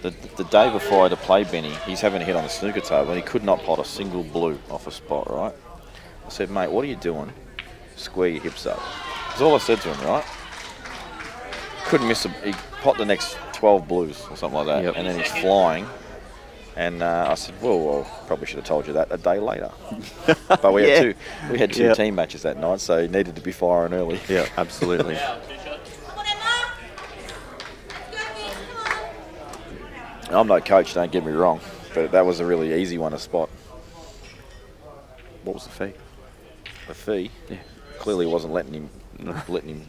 The day before I had to play Benny, he's having a hit on the snooker table and he could not pot a single blue off a spot, right? I said, mate, what are you doing? Square your hips up. That's all I said to him, right? Couldn't miss he pot the next 12 blues or something like that, and then he's flying. And I said, well, probably should have told you that a day later. But we had two team matches that night, so he needed to be firing early. Yeah, absolutely. I'm no coach, don't get me wrong, but that was a really easy one to spot. What was the fee? The fee? Yeah. Clearly wasn't letting him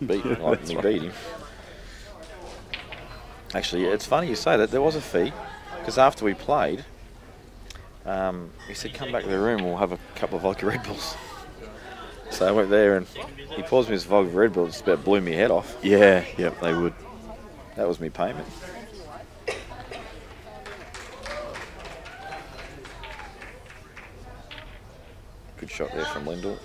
beat him. Actually, it's funny you say that. There was a fee, because after we played, he said, come back to the room, we'll have a couple of vodka Red Bulls. So I went there and he pours me his vodka Red Bull, just about blew my head off. Yeah, they would. That was my payment. Good shot there from Lyndall.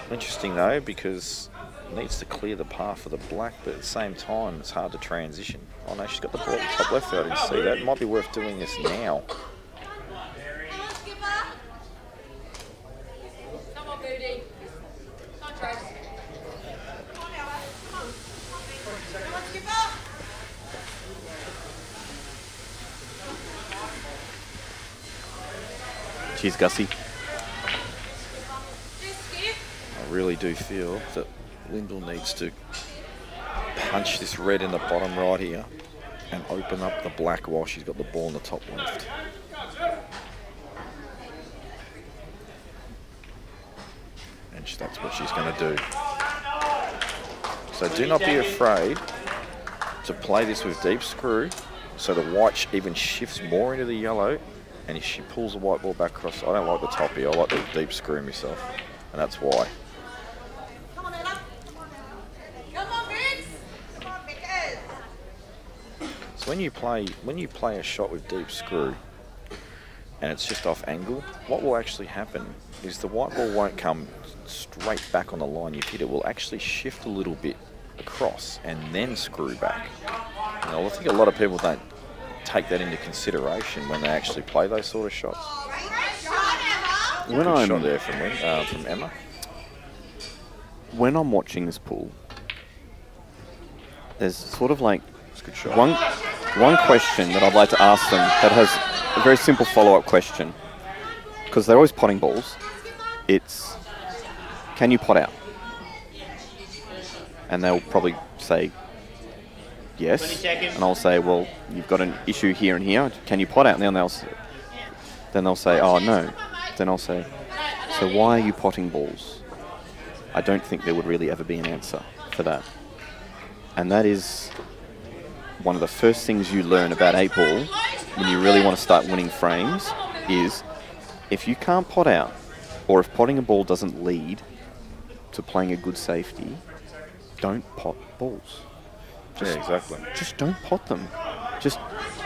Interesting though, because it needs to clear the path for the black, but at the same time it's hard to transition. Oh no, she's got the ball at the top left there, I didn't see that. It might be worth doing this now. Come on, Booty. Come on, Trace. Come on, skipper. Cheers, Gussie. I really do feel that Lyndall needs to punch this red in the bottom right here and open up the black while she's got the ball in the top left. And that's what she's going to do. So do not be afraid to play this with deep screw so the white even shifts more into the yellow, and if she pulls the white ball back across, I don't like the top here, I like the deep screw myself, and that's why. So when you play a shot with deep screw and it's just off angle, what will actually happen is the white ball won't come straight back on the line you've hit. It will actually shift a little bit across and then screw back. Now, I think a lot of people don't take that into consideration when they actually play those sort of shots. Good shot there from Emma. When I'm watching this pool, there's sort of like one question that I'd like to ask them that has a very simple follow-up question, because they're always potting balls. It's, can you pot out? And they'll probably say yes, and I'll say, well, you've got an issue here and here. Can you pot out? And then they'll say, oh no. Then I'll say, so why are you potting balls? I don't think there would really ever be an answer for that. And that is one of the first things you learn about 8-ball when you really want to start winning frames is if you can't pot out, or if potting a ball doesn't lead to playing a good safety, don't pot balls. Yeah, exactly. Just don't pot them.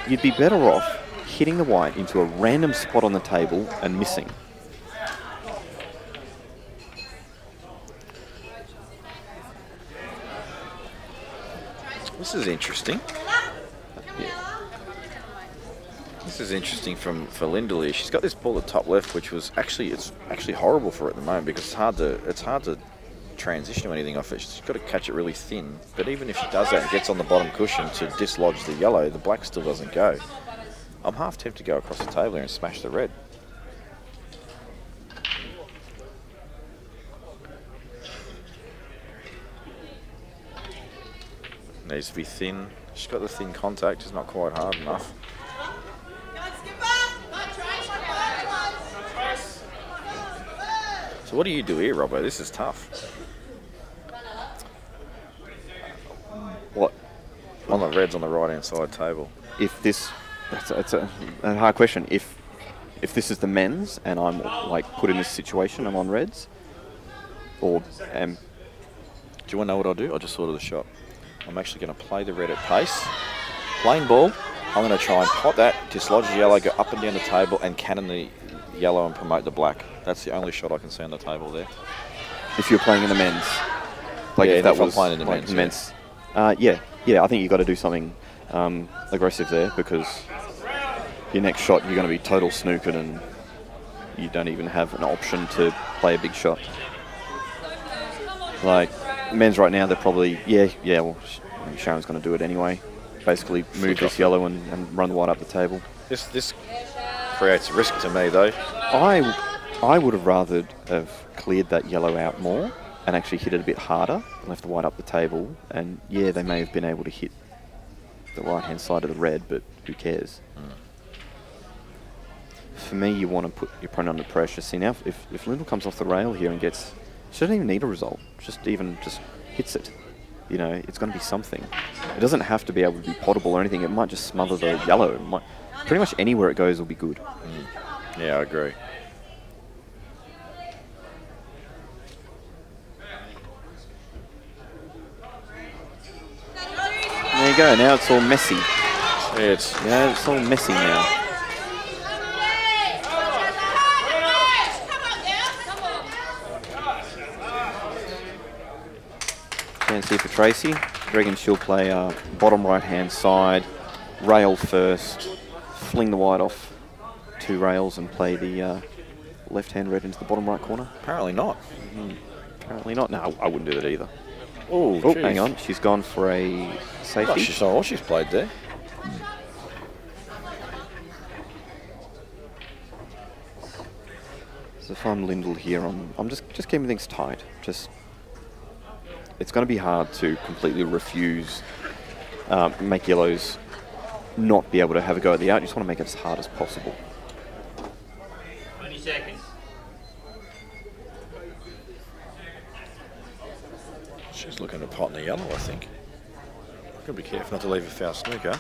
You'd be better off hitting the white into a random spot on the table and missing. This is interesting. Yeah. This is interesting for Lyndall here. She's got this ball at top left, which was actually horrible for her at the moment because it's hard to transition to anything off it. She's got to catch it really thin. But even if she does that and gets on the bottom cushion to dislodge the yellow, the black still doesn't go. I'm half tempted to go across the table here and smash the red. Needs to be thin. She's got the thin contact, it's not quite hard enough. So what do you do here, Robbo? This is tough. What? On the reds on the right-hand side table. If this, it's a hard question. If this is the men's and I'm like put in this situation, I'm on reds, or do you want to know what I'll do? I'll just sort of the shot. I'm actually going to play the red at pace. Plain ball. I'm going to try and pot that, dislodge the yellow, go up and down the table, and cannon the yellow and promote the black. That's the only shot I can see on the table there. If you're playing in the men's. Like yeah, if that I'm was playing in the like men's. Yeah, I think you've got to do something aggressive there, because your next shot you're going to be total snookered and you don't even have an option to play a big shot. Like men's right now, they're probably well, Sharon's going to do it anyway. Basically move this yellow and run the white up the table. This creates risk to me though. I would have rather have cleared that yellow out more and actually hit it a bit harder, left the white up the table, and yeah, they may have been able to hit the right-hand side of the red, but who cares? For me, you want to put your opponent under pressure. See, now, if Lyndall comes off the rail here and gets... She doesn't even need a result. Just hits it. You know, it's going to be something. It doesn't have to be able to be potable or anything. It might just smother the yellow. Pretty much anywhere it goes will be good. Yeah, I agree. There you go. Now it's all messy. Yeah, it's all messy now. Chance here for Tracy. Reckon she'll play bottom right-hand side, rail first, fling the white off 2 rails and play the left-hand red into the bottom right corner. Apparently not. Apparently not. No, I wouldn't do that either. Oh, hang on. She's gone for a safety. Oh, she saw what she's played there. So if I'm Lyndall here, I'm just keeping things tight. It's going to be hard to completely refuse, make yellows not be able to have a go at the out. You just want to make it as hard as possible. 20 seconds. She's looking to pot in the yellow, I think. Got to be careful not to leave a foul snooker.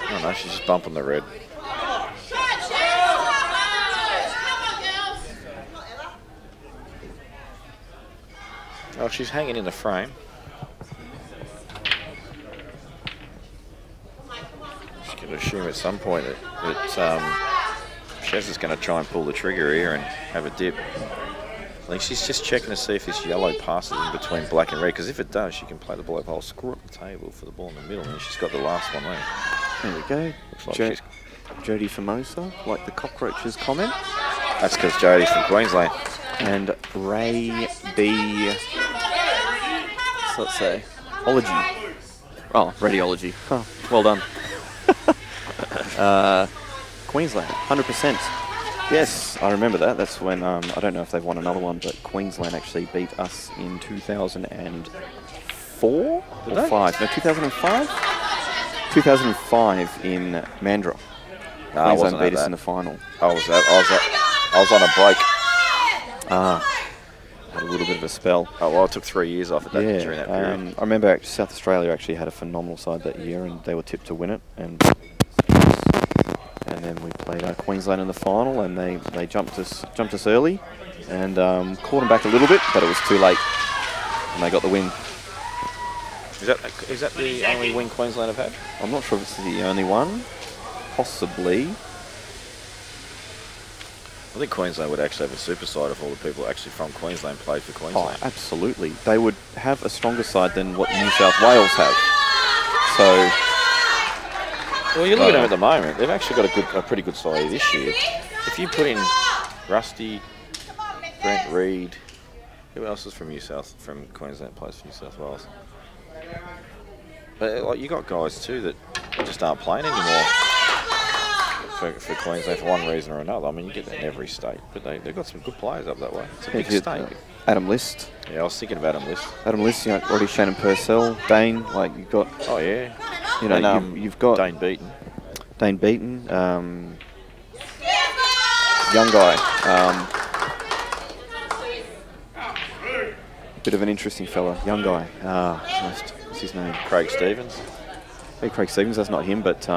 Oh no, she's just bumping the red. Oh, she's hanging in the frame. Just going to assume at some point that Shez is going to try and pull the trigger here and have a dip. I think she's just checking to see if this yellow passes in between black and red, because if it does, she can play the ball hole, screw up the table for the ball in the middle, and she's got the last one there. There we go. Looks like Jodie Formosa, like the cockroaches comment. That's because Jodie's from Queensland. And Ray B. Let's say ology. Oh, radiology. Oh, well done. Queensland, 100%. Yes, I remember that. That's when I don't know if they've won another one, but Queensland actually beat us in 2004 or 5. No, 2005. 2005 in Mandurah. Queensland beat us in the final. I was on a break. Had a little bit of a spell. Oh well, I took 3 years off during that period. I remember South Australia actually had a phenomenal side that year, and they were tipped to win it. And then we played Queensland in the final, and they jumped us early, and caught them back a little bit, but it was too late, and they got the win. Is that the only win Queensland have had? I'm not sure if it's the only one. Possibly. I think Queensland would actually have a super side if all the people actually from Queensland played for Queensland. Oh, absolutely. They would have a stronger side than what New South Wales have. So, well, you look at them at the moment. They've actually got a pretty good side this year. If you put in Rusty, Brent Reid, who else is from Queensland plays for New South Wales? But like, you got guys too that just aren't playing anymore. For Queensland for one reason or another. I mean, you get that in every state, but they've got some good players up that way. It's a big state. Adam List. Yeah, I was thinking of Adam List. Adam List, already Shannon Purcell, Dane, you've got... Oh, yeah. You've got... Dane Beaton. Young guy. Bit of an interesting fella. Young guy. What's his name? Craig Stevens. Hey, Craig Stevens, that's not him, but...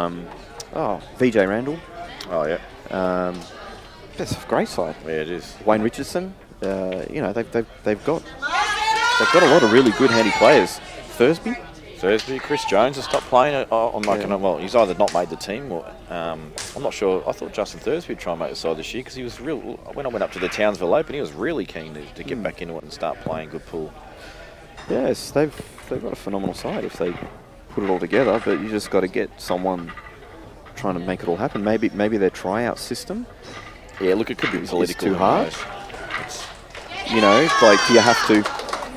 VJ Randall. Oh, yeah. That's a great side. Yeah, it is. Wayne Richardson. They've got They've got a lot of really good handy players. Thursby? Chris Jones has stopped playing. Well, he's either not made the team or I'm not sure. I thought Justin Thursby would try and make the side this year because he was real. When I went up to the Townsville Open, he was really keen to get back into it and start playing good pool. Yes, they've got a phenomenal side if they put it all together, but you just got to get someone trying to make it all happen. Maybe their tryout system. Yeah, look, it could be political. It's too hard. You know, like, do you have to?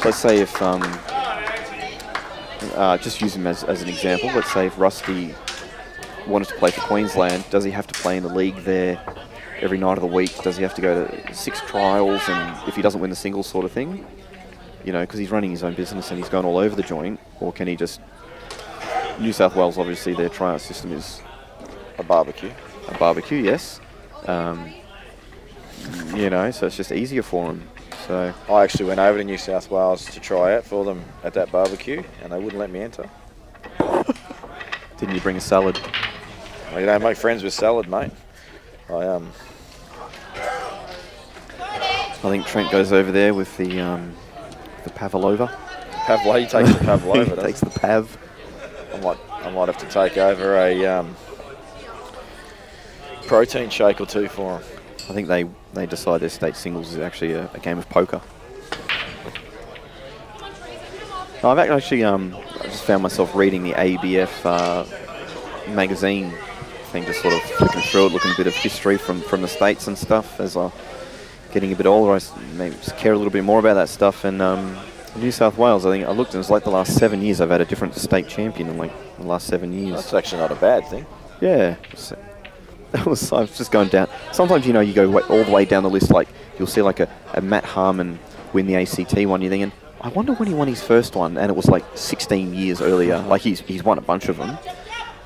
Let's say if just use him as an example. Let's say if Rusty wanted to play for Queensland, does he have to play in the league there every night of the week? Does he have to go to 6 trials? And if he doesn't win the singles sort of thing, you know, because he's running his own business and he's going all over the joint, or can he just... New South Wales, obviously, their tryout system is a barbecue. A barbecue, yes. You know, so it's just easier for him. So I actually went over to New South Wales to try out for them at that barbecue, and they wouldn't let me enter. Didn't you bring a salad? Well, you don't make friends with salad, mate. I think Trent goes over there with the pavlova. He takes the pavlova. Takes the pav. I might have to take over a protein shake or two for him. I think they decide their state singles is actually a game of poker. I've actually I just found myself reading the AEBF magazine thing, just sort of flicking through it, looking at a bit of history from the States and stuff. As I'm getting a bit older, I maybe just care a little bit more about that stuff. And New South Wales, I think I looked and it was like the last 7 years I've had a different state champion in like the last 7 years. That's actually not a bad thing. Yeah. I was just going down. Sometimes, you know, you go all the way down the list, like you'll see like a Matt Harmon win the ACT one, you're thinking, I wonder when he won his first one, and it was like 16 years earlier. Like he's won a bunch of them,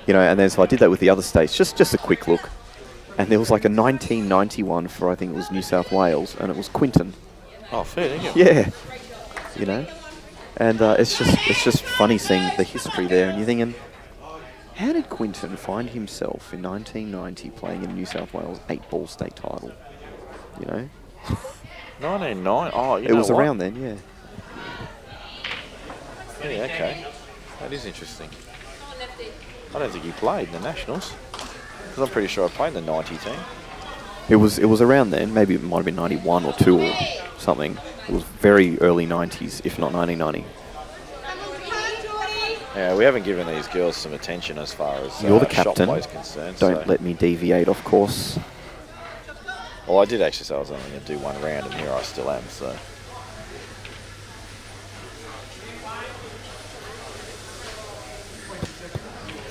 you know. And then so I did that with the other states, just a quick look, and there was like a 1991 for, I think it was New South Wales, and it was Quinton. Oh, fair, didn't you? Yeah, you know, and it's just funny seeing the history there, and you're thinking, how did Quinton find himself in 1990 playing in New South Wales 8-ball state title? You know? 1990? Oh, it was around then, yeah. Yeah, okay. That is interesting. I don't think he played in the Nationals. Because I'm pretty sure I played in the 90 team. It was around then. Maybe it might have been 91 or 2 or something. It was very early 90s, if not 1990. Yeah, we haven't given these girls some attention as far as you're the shot captain. play is concerned. Don't let me deviate off course. Well, I did actually say I was only going to do 1 round, and here I still am. So,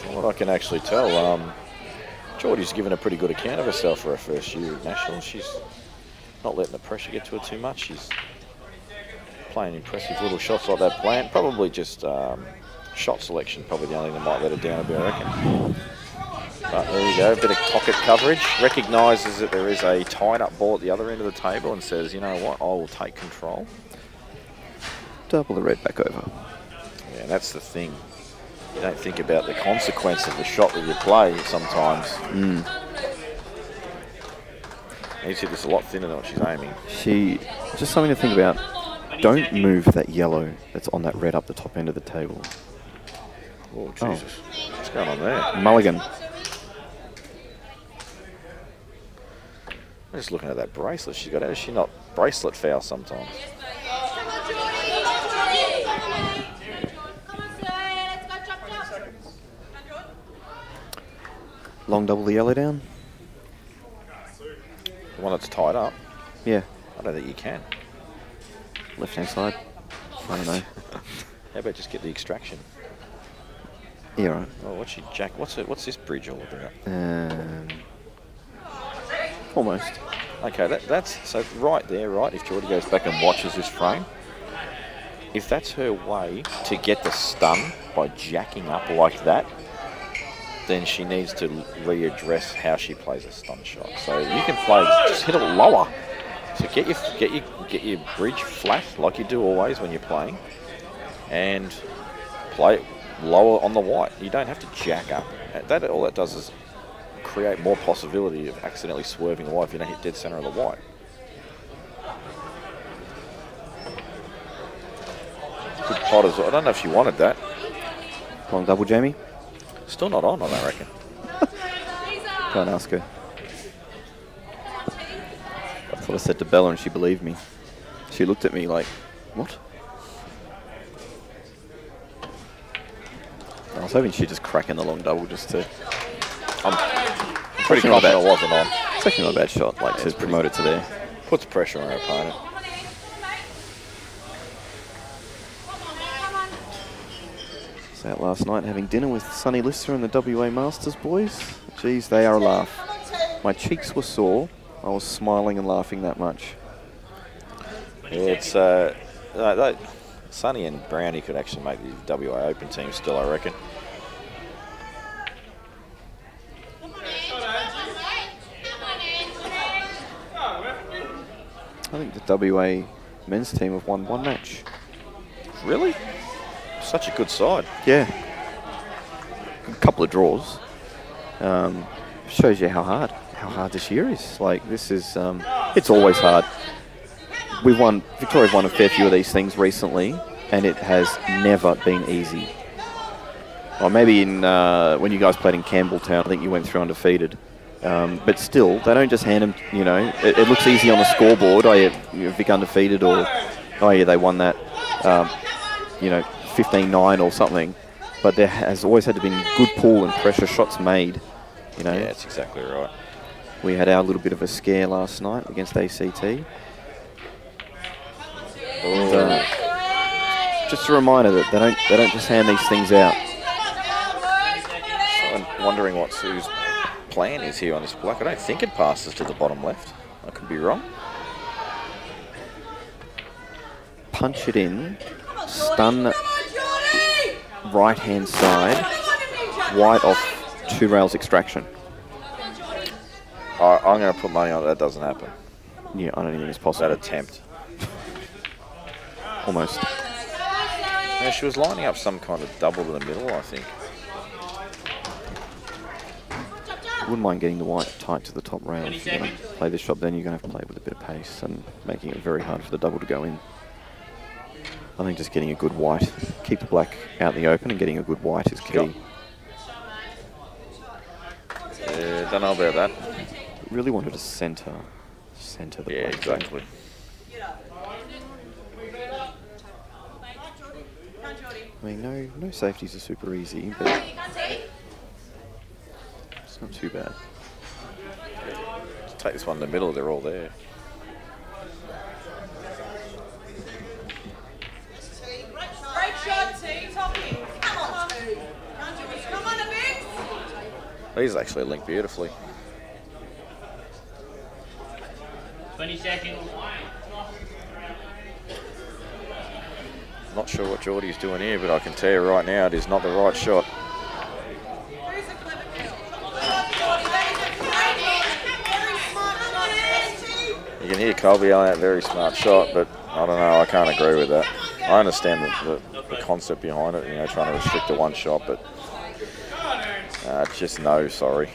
from what I can actually tell, Geordie's given a pretty good account of herself for her first year at Nationals. She's not letting the pressure get to her too much. She's playing impressive little shots like that. Probably just shot selection, probably the only thing that might let her down a bit, I reckon. But there you go, a bit of pocket coverage. Recognises that there is a tied-up ball at the other end of the table and says, you know what, I will take control. Double the red back over. Yeah, and that's the thing. You don't think about the consequence of the shot that you play sometimes. Needs to hit this a lot thinner than what she's aiming. Just something to think about. Don't move that yellow that's on that red up the top end of the table. Oh, Jesus. What's going on there? Mulligan. I'm just looking at that bracelet she's got. How does she not bracelet foul sometimes? Long double the yellow down? The one that's tied up? Yeah. I don't think you can. Left-hand side? I don't know. How about just get the extraction? Yeah, right. Oh, what's this bridge all about? Almost. Okay, that's so right there, right? If Geordie goes back and watches this frame, if that's her way to get the stun by jacking up like that, then she needs to readdress how she plays a stun shot. So you can play, just hit it lower. So get your bridge flat like you do always when you're playing, and play it lower on the white. You don't have to jack up. All that does is create more possibility of accidentally swerving the white if you don't hit dead center of the white. hot as well. I don't know if she wanted that. Long double, Jamie? Still not on, I don't reckon. Can't ask her. That's what I said to Bella and she believed me. She looked at me like, what? I was hoping she'd just crack in the long double just to... I'm pretty confident I wasn't on. It's actually not a bad shot, like to promote it to there. Puts pressure on her opponent. Was out last night having dinner with Sonny Lister and the WA Masters boys. Geez, they are a laugh. My cheeks were sore. I was smiling and laughing that much. Yeah, it's Sonny and Brownie could actually make the WA Open team still, I reckon. I think the WA men's team have won one match. Really? Such a good side. Yeah. A couple of draws. Shows you how hard this year is. Like, this is, it's always hard. Victoria's won a fair few of these things recently, and it has never been easy. Or maybe when you guys played in Campbelltown, I think you went through undefeated. But still, they don't just hand them, you know, it looks easy on the scoreboard, oh yeah, Vic undefeated, or oh yeah, they won that, you know, 15-9 or something. But there has always had to be good pull and pressure shots made, you know. Yeah, that's exactly right. We had our little bit of a scare last night against ACT. And, just a reminder that they don't just hand these things out. So I'm wondering what Sue's plan is here on this block. I don't think it passes to the bottom left. I could be wrong. Punch it in, stun right hand side, white off 2 rails extraction. I'm going to put money on that doesn't happen. Yeah, I don't even think it's possible. That attempt. Almost. Yeah, she was lining up some kind of double to the middle, I think. Wouldn't mind getting the white tight to the top rail. If you're going to play this shot, then you're going to have to play with a bit of pace and making it very hard for the double to go in. I think just getting a good white, keep the black out in the open, and getting a good white is key. Yeah, don't know about that. Really wanted to centre the black. Yeah, exactly. I mean, no safeties are super easy, but it's not too bad. Just take this one in the middle, they're all there. These actually link beautifully. 20 seconds. Not sure what Geordie's doing here, but I can tell you right now, it is not the right shot. You can hear Colby yelling out very smart shot, but I don't know, I can't agree with that. I understand the concept behind it, you know, trying to restrict to one shot, but just no, sorry.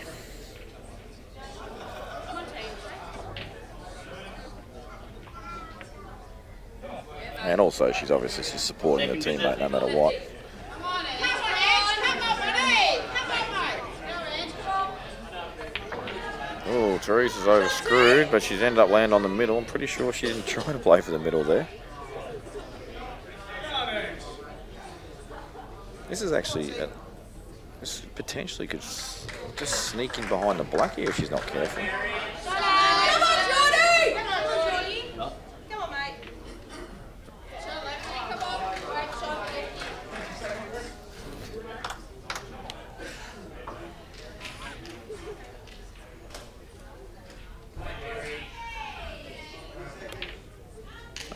And also, she's obviously supporting her teammate no matter what. Oh, Teresa's over-screwed, but she's ended up landing on the middle. I'm pretty sure she didn't try to play for the middle there. This is actually, this potentially could just sneak in behind the black here if she's not careful.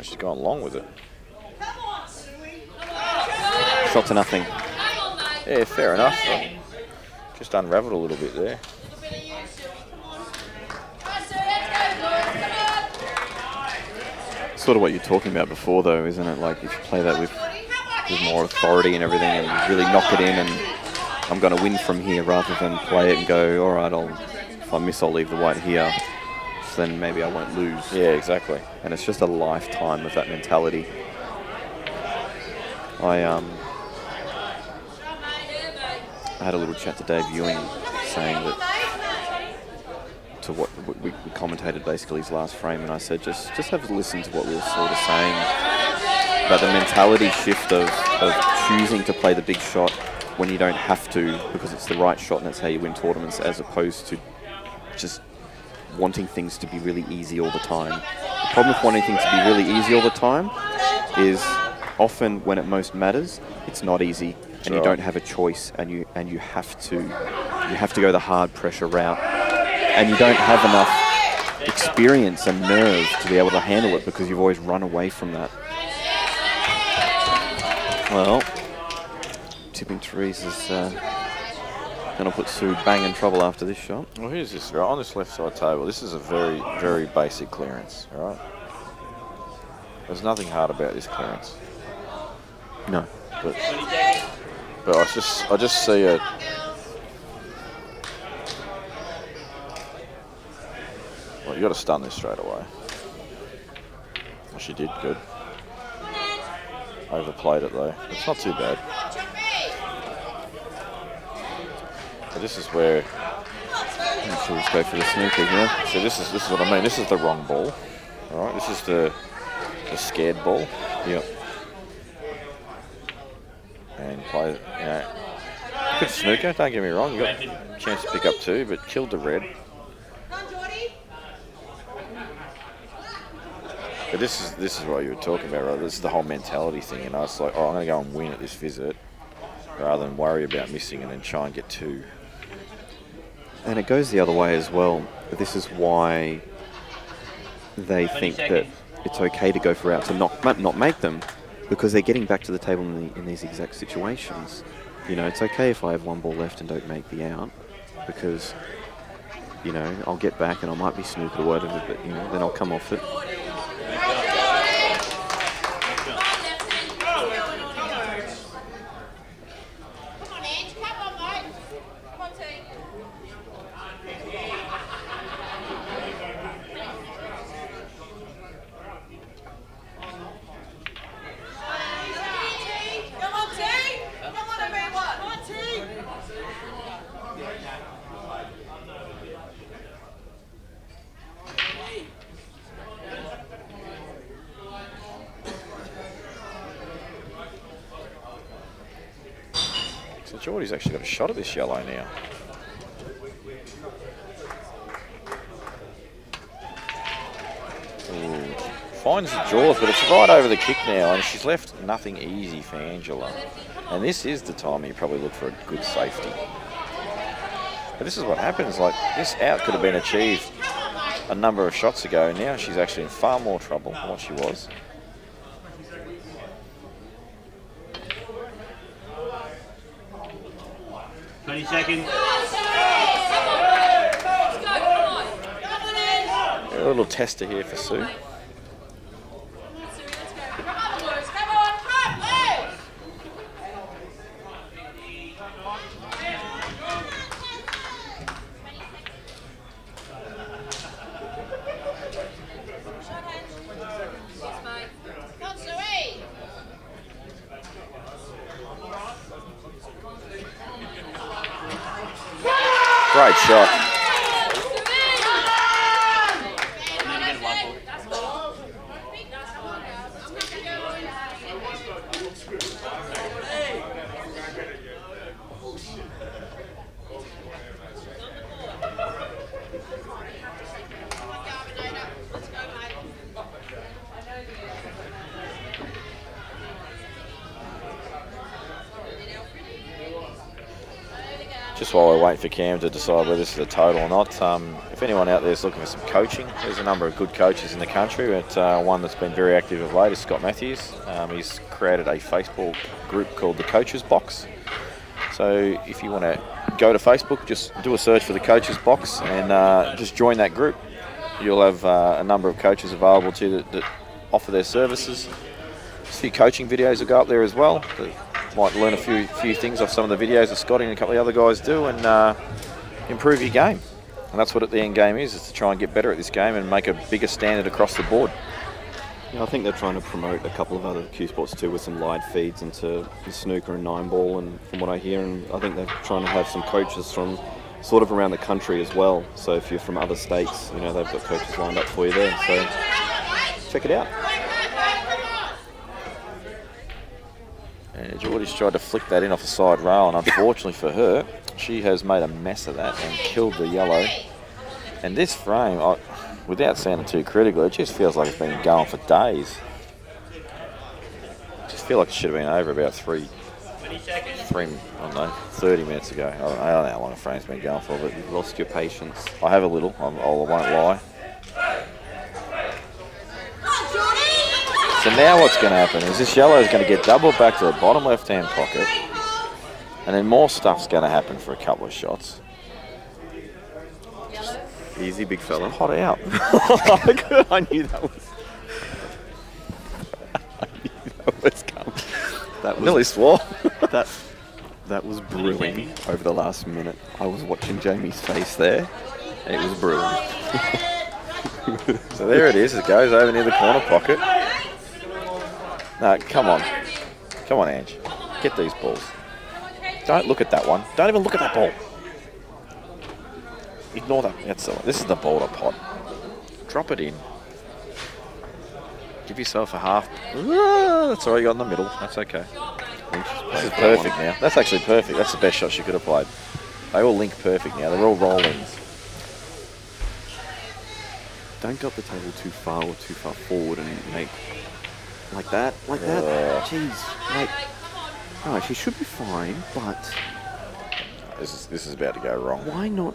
She's gone long with it. Shot to nothing. Yeah, fair enough. Just unravelled a little bit there. Sort of what you're talking about before, though, isn't it? Like, if you play that with more authority and everything and really knock it in and I'm going to win from here rather than play it and go, all right, if I miss, I'll leave the white here. Then maybe I won't lose. Yeah, exactly. And it's just a lifetime of that mentality. I had a little chat to Dave Ewing saying that to what we commentated basically his last frame, and I said just have a listen to what we were sort of saying about the mentality shift of choosing to play the big shot when you don't have to because it's the right shot and that's how you win tournaments, as opposed to just wanting things to be really easy all the time. The problem with wanting things to be really easy all the time is often when it most matters, it's not easy, and you don't have a choice, and you have to go the hard pressure route, and you don't have enough experience and nerve to be able to handle it because you've always run away from that. Well, tipping threes is going to put Sue bang in trouble after this shot. Well, here's this, right, on this left side table, this is a very, very basic clearance, all right? There's nothing hard about this clearance. No. But I just see it. Well, you got to stun this straight away. Well, she did good. Overplayed it though. It's not too bad. But this is where. I'm sure let's go for the snooker here. So this is what I mean. This is the wrong ball. All right. This is the scared ball. Yep. And play. You know, good snooker. Don't get me wrong. You got a chance to pick up two, but killed the red. But this is what you were talking about, right? This is the whole mentality thing, you know. It's like, oh, I'm going to go and win at this visit, rather than worry about missing and then try and get two. And it goes the other way as well. This is why they think that it's okay to go for outs and not make them, because they're getting back to the table in these exact situations. You know, it's okay if I have one ball left and don't make the out, because, you know, I'll get back and I might be snookered or whatever, but, you know, then I'll come off it. Geordie's actually got a shot at this yellow now. Ooh. Finds the jaws, but it's right over the kick now, and she's left nothing easy for Angela. And this is the time you probably look for a good safety. But this is what happens, like, this out could have been achieved a number of shots ago. Now she's actually in far more trouble than what she was. Seconds. A little tester here for Sue. Great shot. Just while we're waiting for Cam to decide whether this is a total or not, if anyone out there is looking for some coaching, there's a number of good coaches in the country, but one that's been very active of late is Scott Matthews. He's created a Facebook group called the Coaches Box. So if you want to go to Facebook, just do a search for the Coaches Box and just join that group. You'll have a number of coaches available to you that offer their services. A few coaching videos will go up there as well. Might learn a few things off some of the videos that Scotty and a couple of the other guys do and improve your game. And that's what the end game is to try and get better at this game and make a bigger standard across the board. Yeah, I think they're trying to promote a couple of other Q sports too with some live feeds into the snooker and 9-ball, and from what I hear, and I think they're trying to have some coaches from sort of around the country as well. So if you're from other states, you know, they've got coaches lined up for you there. So check it out. And Geordie's tried to flick that in off the side rail, and unfortunately for her, she has made a mess of that and killed the yellow. And this frame, without sounding too critical, it just feels like it's been going for days. I just feel like it should have been over about 30 minutes ago. I don't know how long a frame's been going for, but You've lost your patience. I have a little, I won't lie. So now what's going to happen is this yellow is going to get doubled back to the bottom left-hand pocket, and then more stuff's going to happen for a couple of shots. Easy, big fella. Hot out. I knew that was. I knew that was coming. That was Nearly swore. That was brewing over the last minute. I was watching Jamie's face there. It was brewing. So there it is. It goes over near the corner pocket. No, come on. Come on, Ange. Get these balls. Don't look at that one. Don't even look at that ball. Ignore that. This is the boulder pot. Drop it in. Give yourself a half. That's all you got in the middle. That's okay. This is perfect now. That's actually perfect. That's the best shot she could have played. They all link perfect now. They're all roll-ins. Don't go up the table too far or too far forward and make like that. Jeez. Like, all right, she should be fine, but This is about to go wrong. why not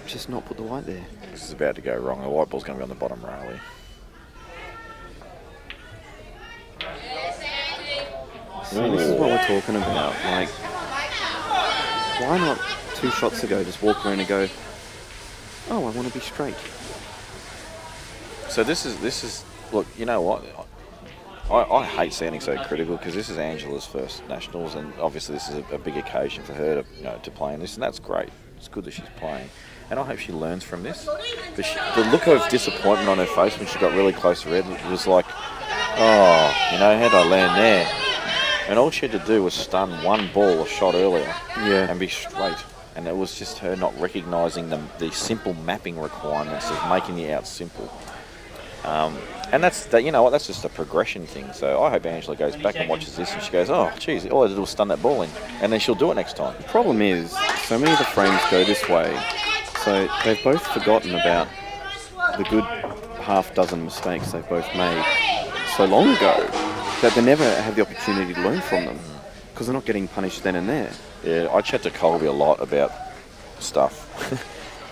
just not put the white there? This is about to go wrong. The white ball's going to be on the bottom rail here. So this is what we're talking about. Like, why not 2 shots ago just walk around and go, oh, I want to be straight. So this is look, you know what? I hate sounding so critical because this is Angela's first nationals, and obviously this is a big occasion for her to play in this, and that's great. It's good that she's playing, and I hope she learns from this. But the look of disappointment on her face when she got really close to red was like, oh, how'd I land there? And all she had to do was stun one ball a shot earlier, and be straight. And it was just her not recognising the simple mapping requirements of making the out simple. And that's just a progression thing. So I hope Angela goes back and watches this and she goes, oh, geez, all I did was stun that ball in. And then she'll do it next time. The problem is, so many of the frames go this way, so they've both forgotten about the good half dozen mistakes they've both made so long ago that they never have the opportunity to learn from them because they're not getting punished then and there. Yeah, I chat to Colby a lot about stuff.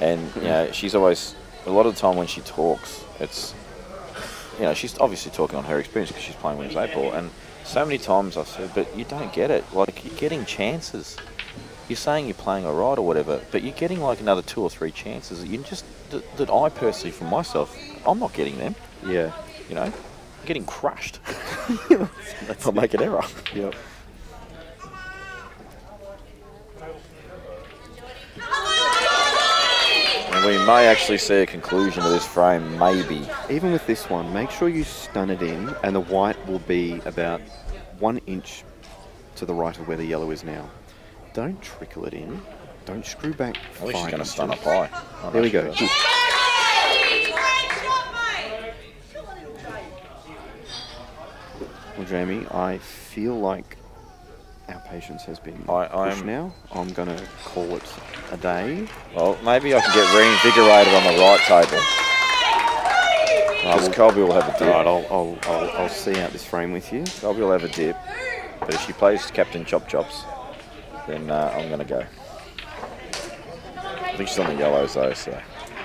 And, she's always, a lot of the time when she talks, it's, she's obviously talking on her experience because she's playing women's 8-ball, and so many times I've said, but you don't get it. Like, you're getting chances. You're saying you're playing all right or whatever, but you're getting like another 2 or 3 chances that I personally, for myself, I'm not getting them. Yeah. I'm getting crushed. I'll make an error. Yep. And we may actually see a conclusion to this frame, maybe. Even with this one, make sure you stun it in, and the white will be about 1 inch to the right of where the yellow is now. Don't trickle it in. Don't screw back. I think she's going to stun up high. high. There we go. Well, Jamie, I feel like our patience has been pushed now. I'm going to call it a day. Well, maybe I can get reinvigorated on the right table. Because Colby will have a dip. Right, I'll see out this frame with you. Colby will have a dip. But if she plays Captain Chop Chops, then I'm going to go. I think she's on the yellows though, so.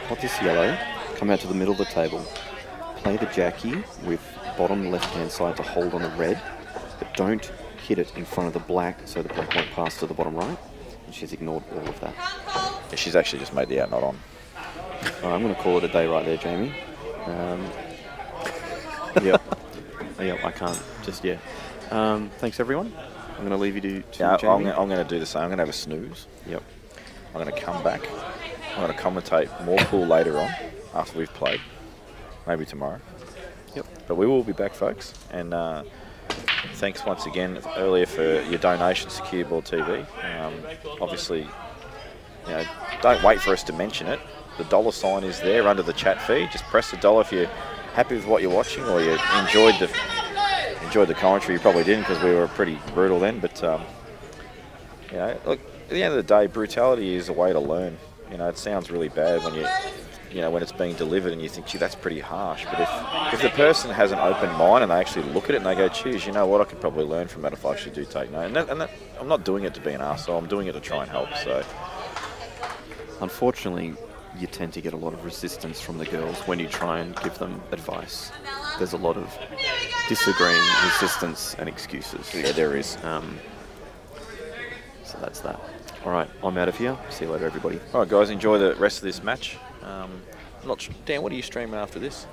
What this yellow? Come out to the middle of the table. Play the Jackie with bottom left-hand side to hold on the red, but don't hit it in front of the black so the black won't pass to the bottom right. And she's ignored all of that. Yeah, she's actually just made the out not on. All right, I'm going to call it a day right there, Jamie. Yep, I can't just yet. Thanks, everyone. I'm going to leave you to Jamie. I'm going to do the same. I'm going to have a snooze. Yep. I'm going to come back. I'm going to commentate more pool later on after we've played. Maybe tomorrow. Yep. Yep. But we will be back, folks. And thanks once again earlier for your donations to Cueball TV. Obviously, you know, don't wait for us to mention it. The dollar sign is there under the chat feed. Just press the dollar if you're happy with what you're watching or you enjoyed the commentary. You probably didn't because we were pretty brutal then. But you know, look, at the end of the day, brutality is a way to learn. You know, it sounds really bad when when it's being delivered and you think, gee, that's pretty harsh. But if the person has an open mind and they actually look at it and they go, geez, you know what, I could probably learn from that if I actually do take note. And I'm not doing it to be an arsehole, I'm doing it to try and help. So, unfortunately, you tend to get a lot of resistance from the girls when you try and give them advice. There's a lot of disagreeing, resistance, and excuses. Yeah, there is. So that's that. All right, I'm out of here. See you later, everybody. All right, guys, enjoy the rest of this match. I'm not sure. Dan, what are you streaming after this?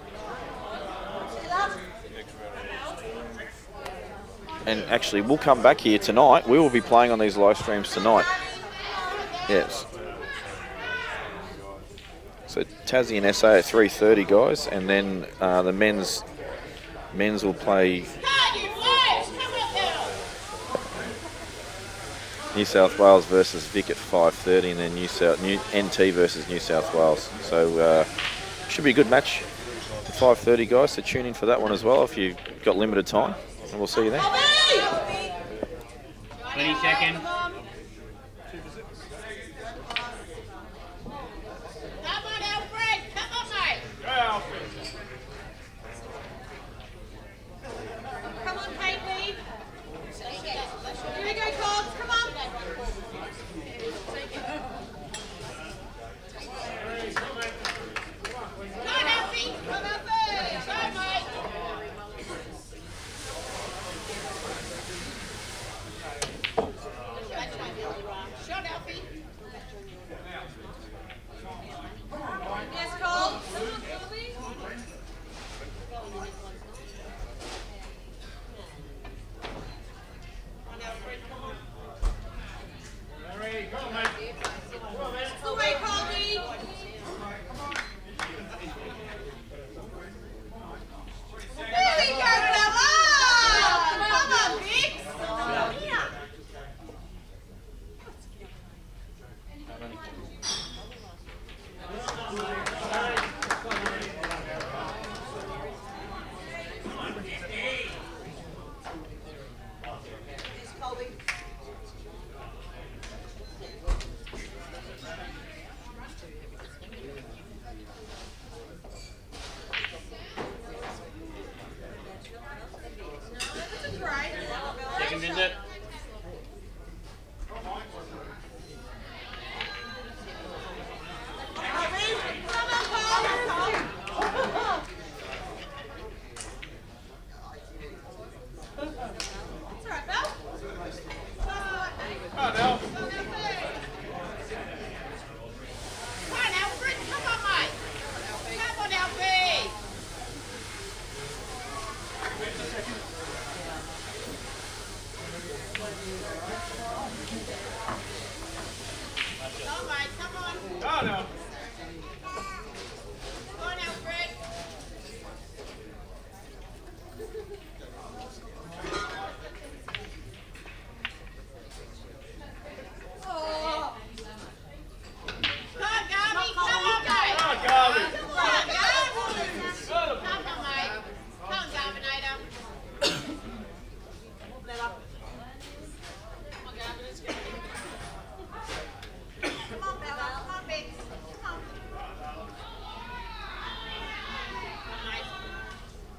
And actually, we'll come back here tonight. We will be playing on these live streams tonight. Yes. So Tassie and SA at 3:30, guys, and then the men's will play New South Wales versus VIC at 5:30, and then NT versus New South Wales. So should be a good match at 5:30, guys. So tune in for that one as well if you've got limited time, and we'll see you then.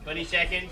20 seconds. Seconds.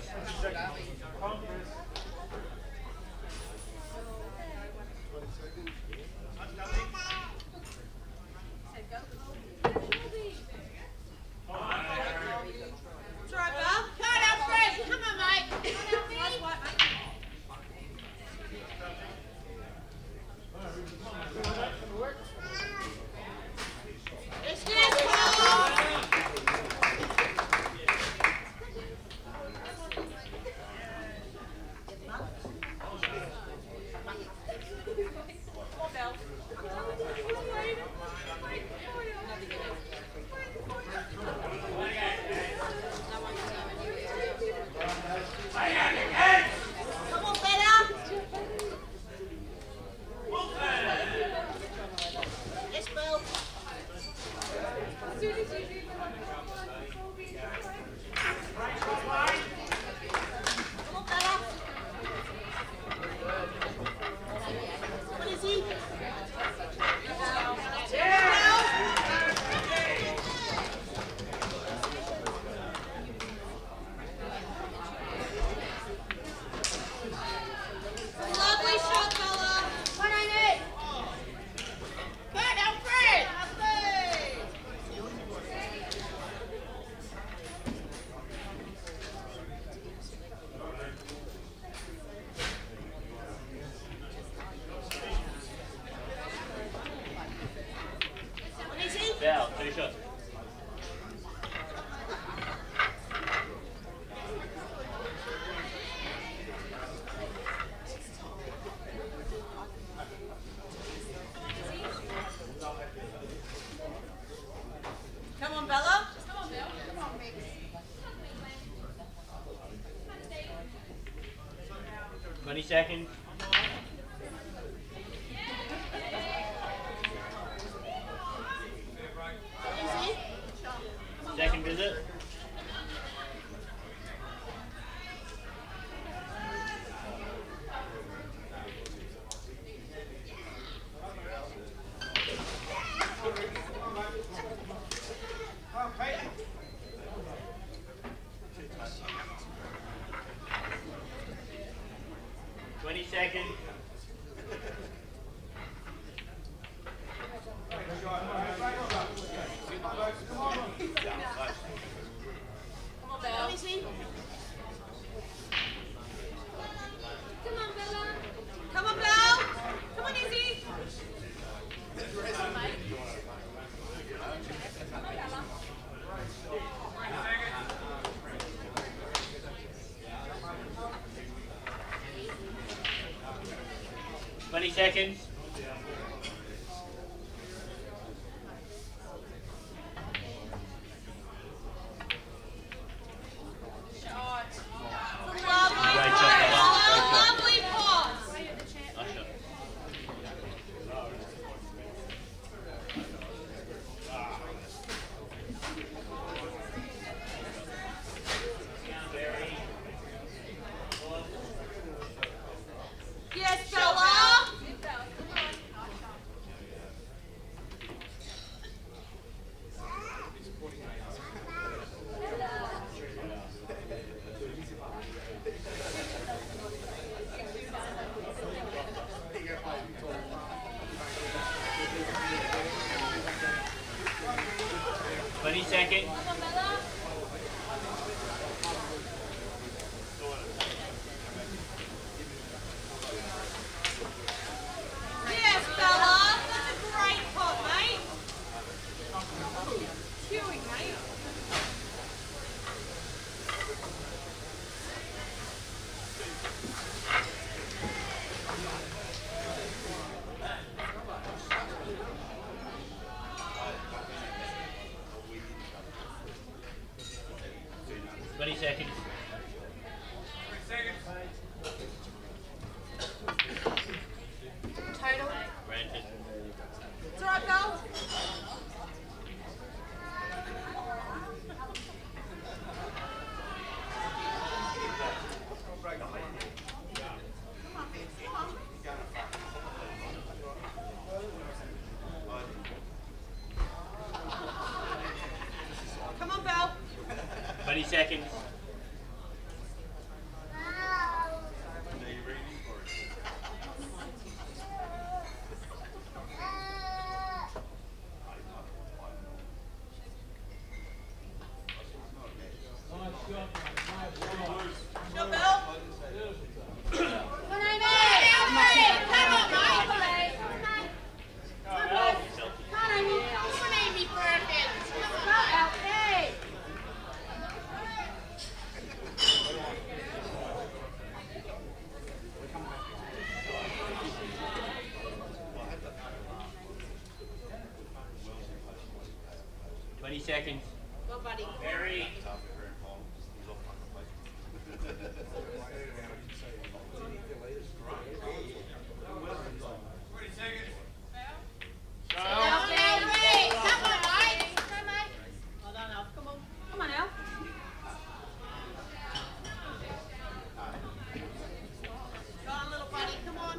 20 seconds. Second visit. Okay. 20 seconds. Come on, Belle. Izzy. Come on, Bella. Come on, Belle. Come on, Izzy. Come on, mate. Come on, Bella. 20 seconds. Shot. Great shot, Bella. Lovely pass. Nice shot. Yes, Bella. 20 seconds. Come on, Bella. Yes, Bella. That's a great pot, mate. Queuing, mate. Seconds. Total. Granted. It's all right, Belle. Come on, Belle. 20 seconds. Go, Belle. Come on, Amy. Come on, mate. Come on, Amy. Come on, Amy, Perkins. Come on, okay. Seconds. Go, buddy. Very. Come on, Al. Go on, little buddy. Come on.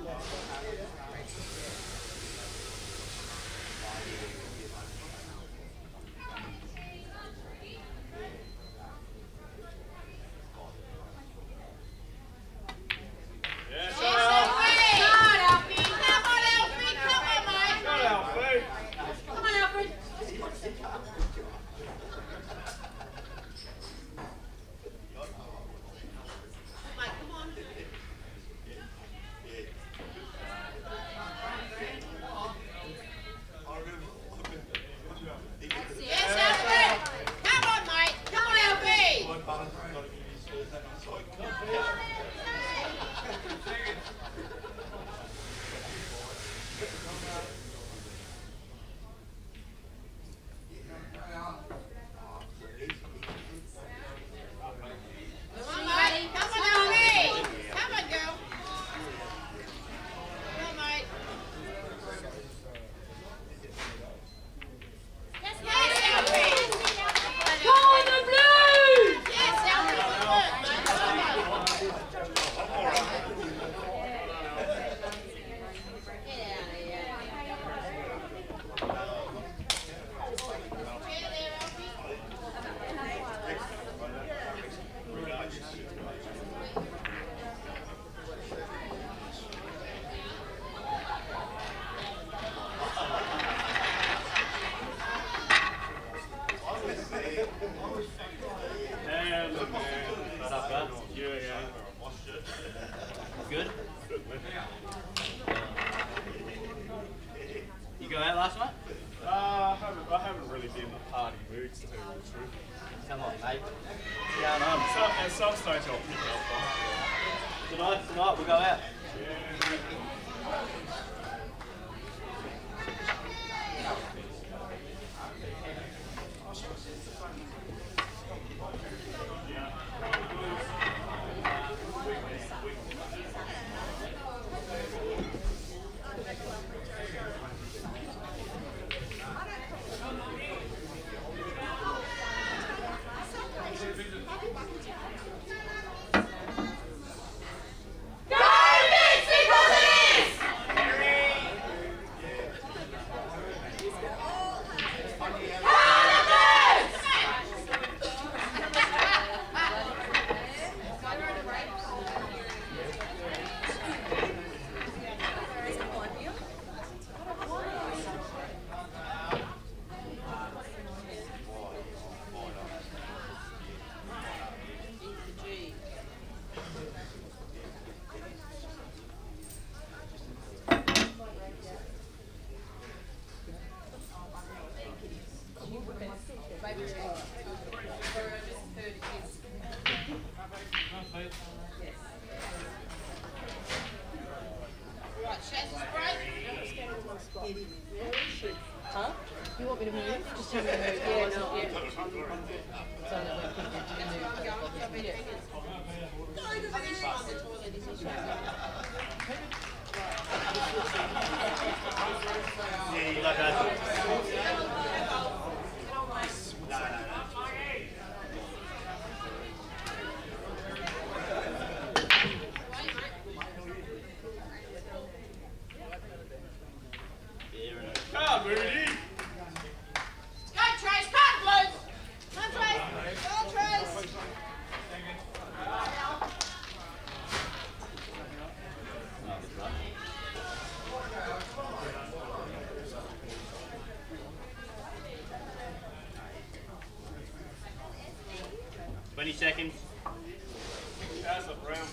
Good? You go out last night? I haven't really been in the party mood, to tell you the truth. Come on, mate. What's going on? At some stage I'll pick up. Tonight we'll go out. Huh? You want me to move? Just tell me to move. Yeah, no, yeah. So that when people do move, Yeah, you like that? Come on, Moody! Go, Trace! Come, Blues! Come, Trace! Go, Trace! 20 seconds. How's the Brown?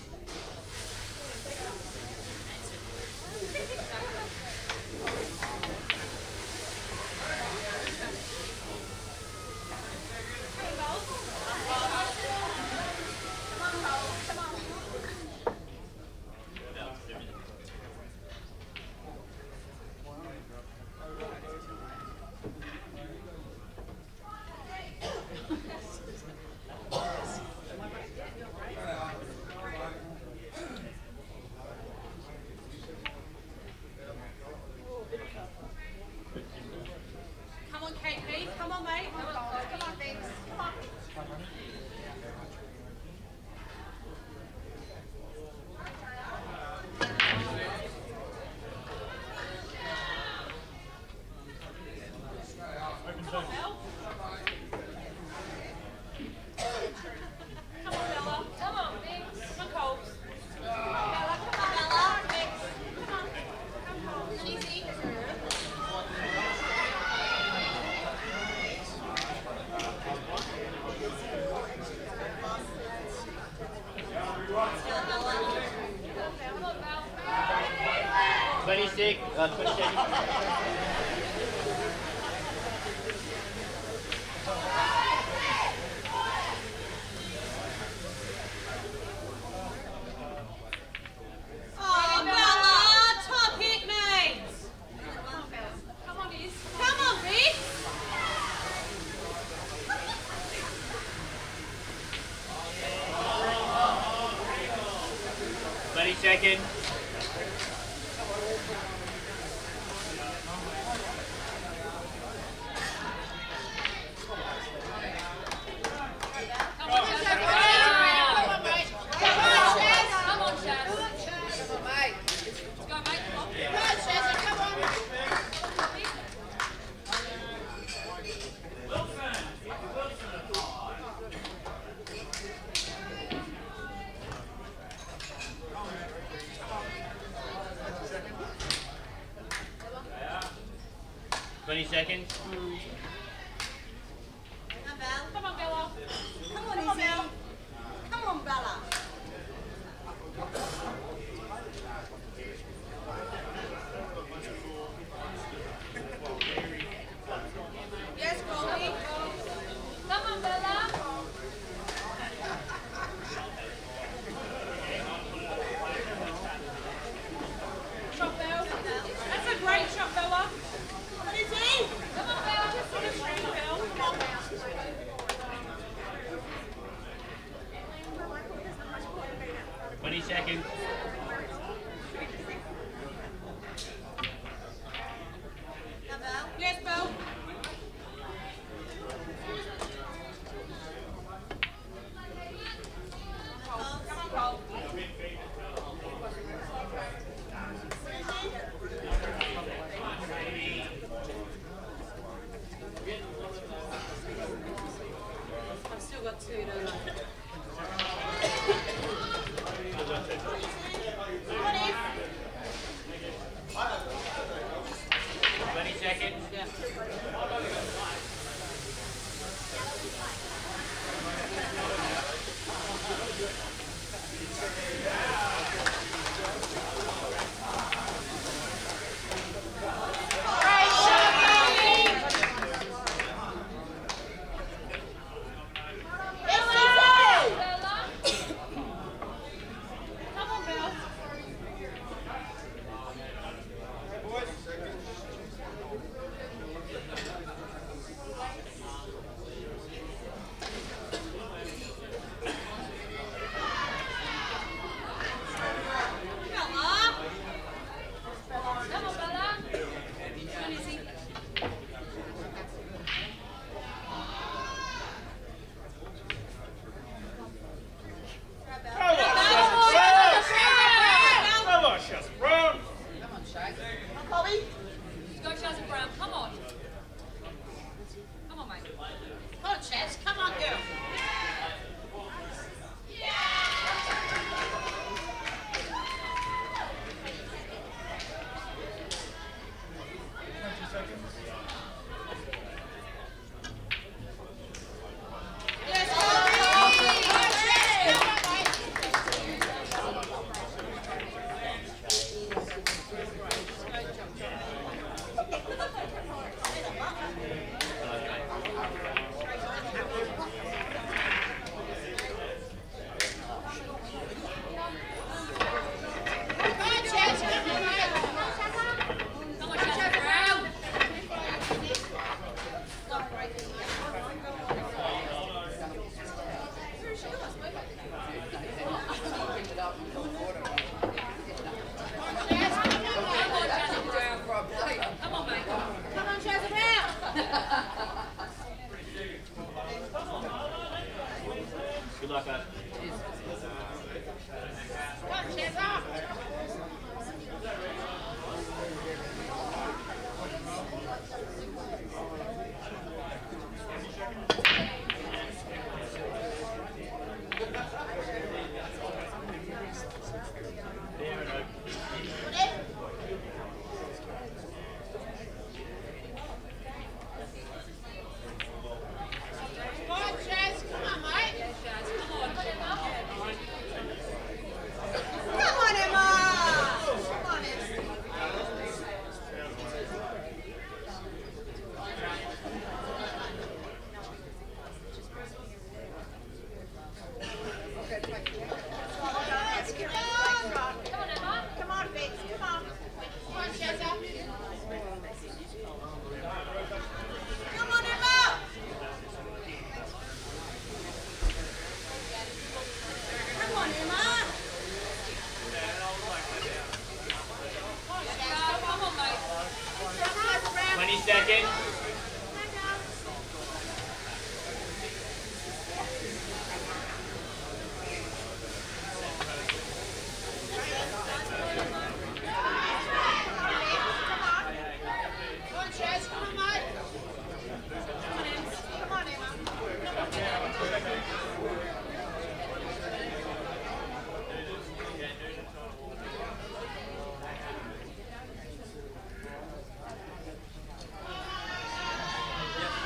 Come on, KP. Come on, mate. Come on, Vince. Come on. 20 seconds. Oh, Bella! Top hit, mate! Come on, Viz. Come on, Viz! 20 seconds. Seconds. Come on, Bella. Come on, Izzy. Come on, Bella. 20 seconds. Yes, Bo. I've still got two, don't I? 20 seconds. Yeah. Come on, Bill. Come on, Shaz Brown. Go, Chaz Brown. Come on. Come on, mate. Come on, Chaz. Come on, girl. Good luck, guys. Come on, Emma. Come on, Emma. 20 seconds.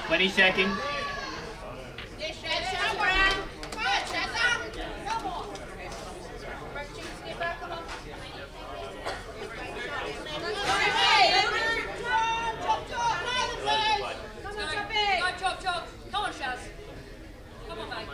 Come 20 seconds. on, Shaz. Come on, mate.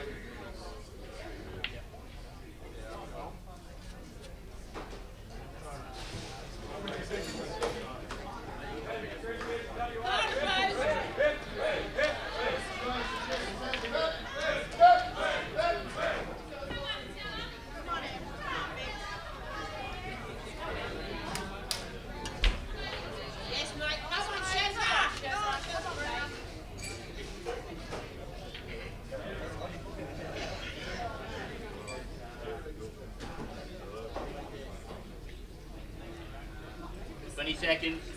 20 seconds.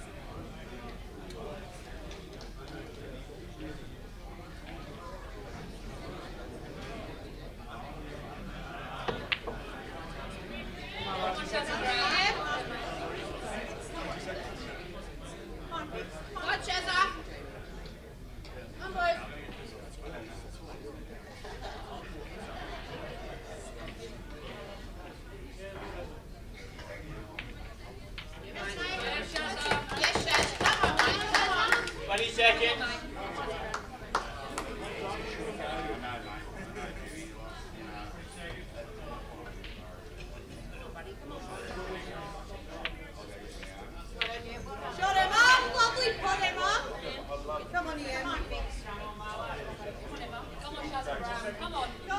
seconds. Come on, let's go!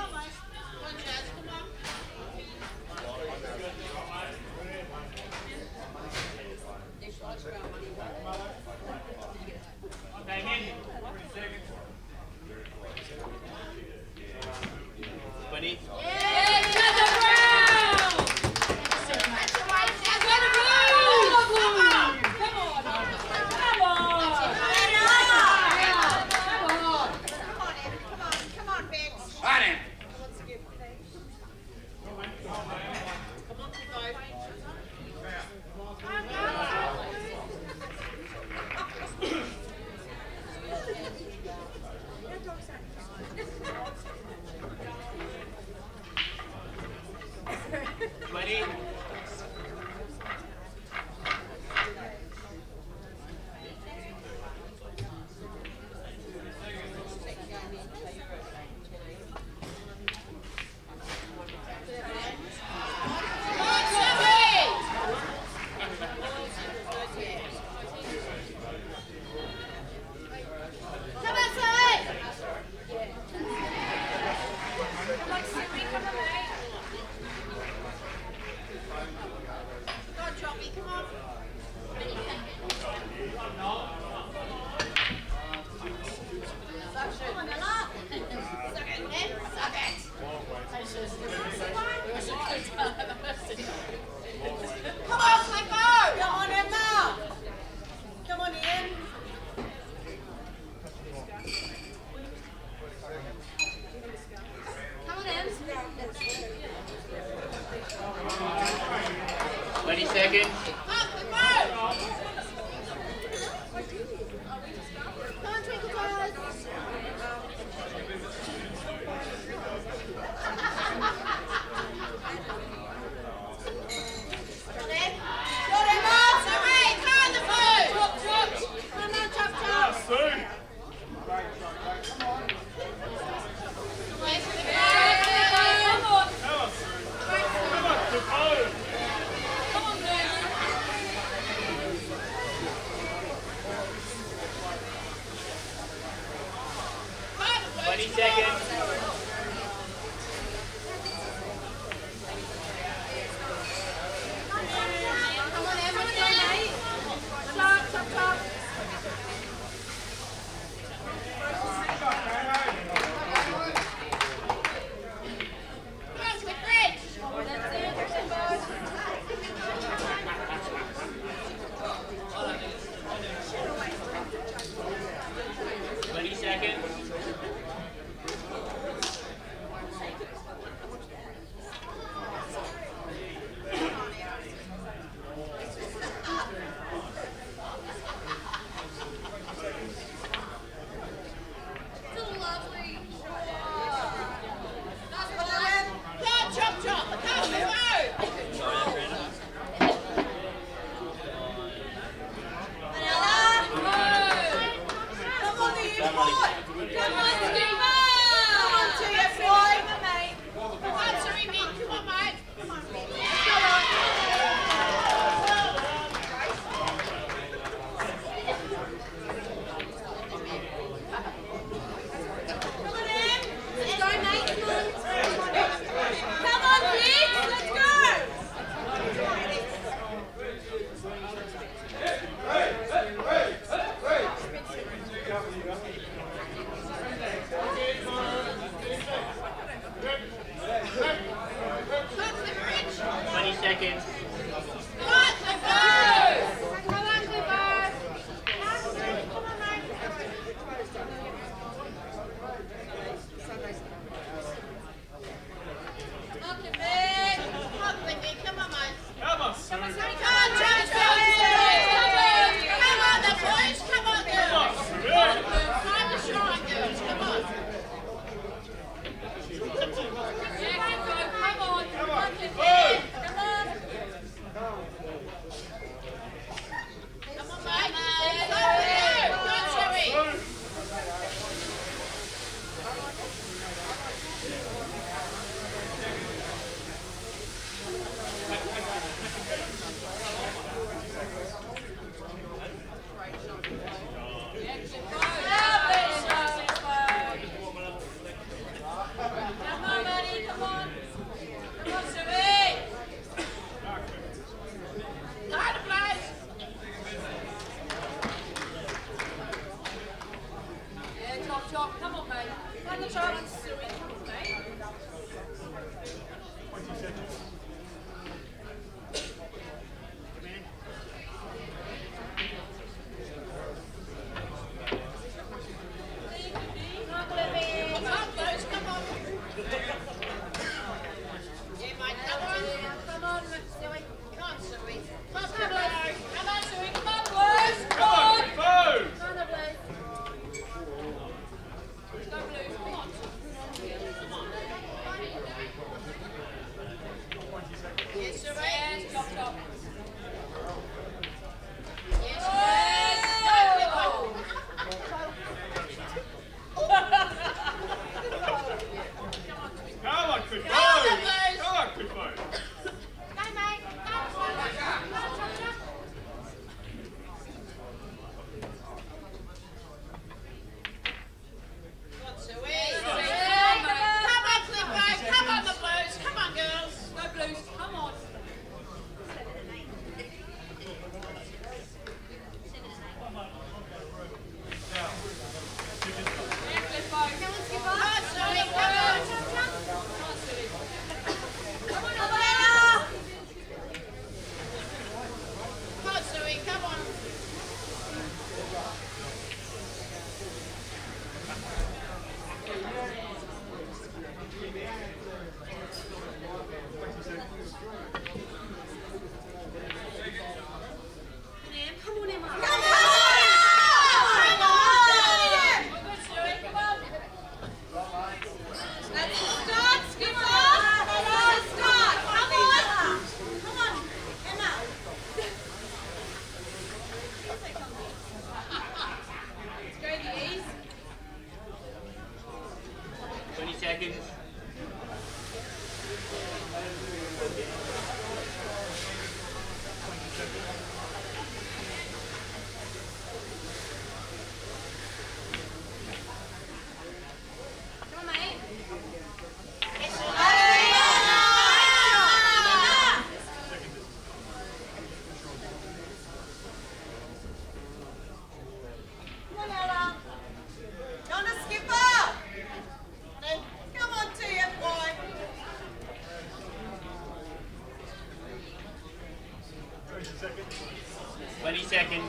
seconds.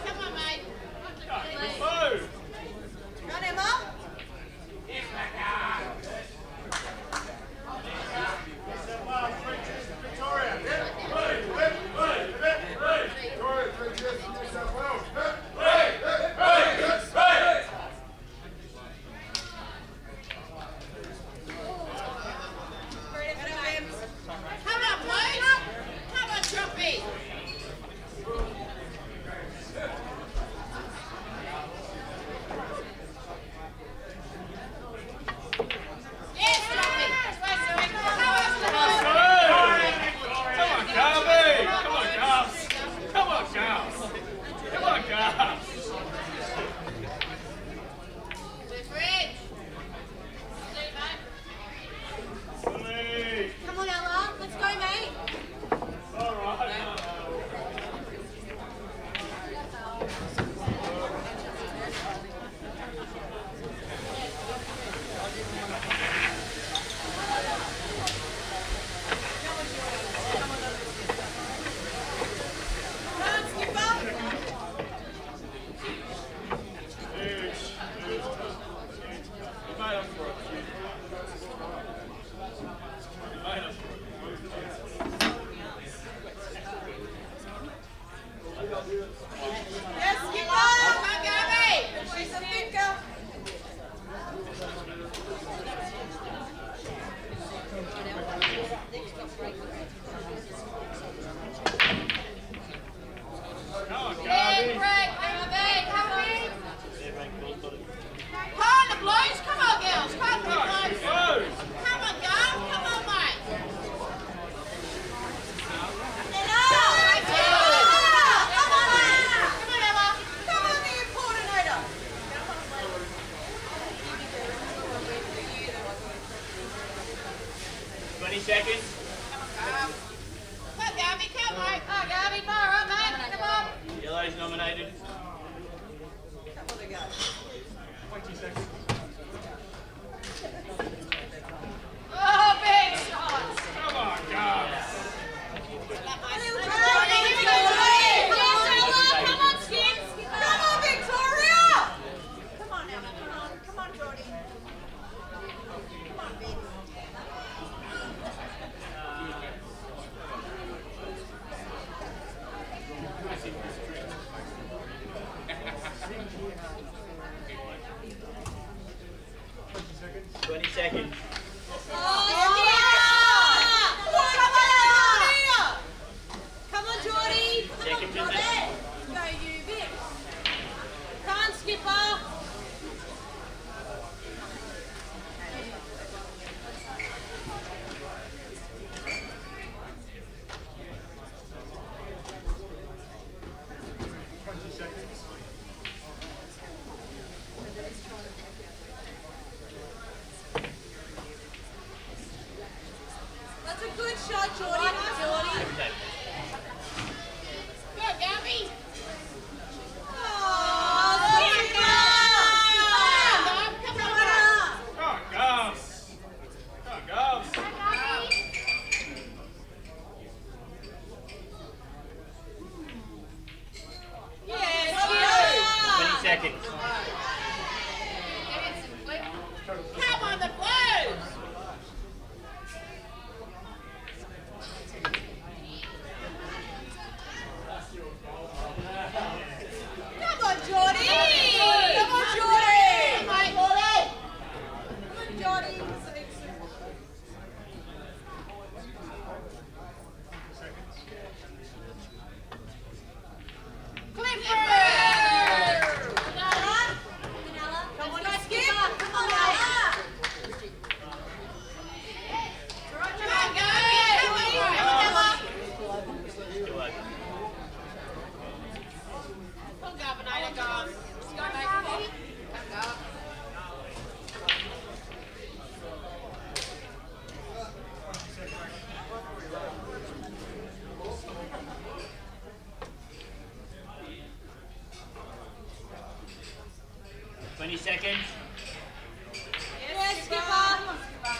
Come on, mate. Move! Run him up. Victoria! Come on, boys. Come on, Trumpy. Yes, Trumpy. That's right, Zoe. Come on, Garvey! Come on, Garves! Come on, Garves! Come on, Garves! Good Rich. Lee! Come on, Ella. Let's go, mate. All right. Come on, Skipper. Huge. You made up for it. You made up for it. Yes, Skipper. Come on, Gabby. She's a thinker. Come on, Big Garvey! break, Gabby. Come on. Come on, the Blues. Come on, girls. Come on, the Blues. Move! Come on, girl. Come on, mate. Ella. Come on, Ella. Come on, Ella. Come on, the coordinator. 20 seconds. Come on, Gabby. Come on, mate. Oh, Gabby. Far up, mate. Come on. Yellow's nominated. Come on, go. 20 seconds. Oh, big shots. Come on, Garves! Come on, Skips. Come on, Victoria. Come on, Emma. Come on. Come on, Jordy. Come on, Vic. 20 seconds. Come on, Jordy. Second Come on, position. Go, you, Vic. Come on, Skipper. That's a good shot, Jordy. Jordy. Go, Gabby. Oh, come on. Come on, Garves! Come on, Garves! Yes, 20 seconds. come on, the Blues. Come on, Jordy. Come on, Jordy. Come on, Jordy. Clifford. 20 seconds. Yes, skipper. Come on, skipper.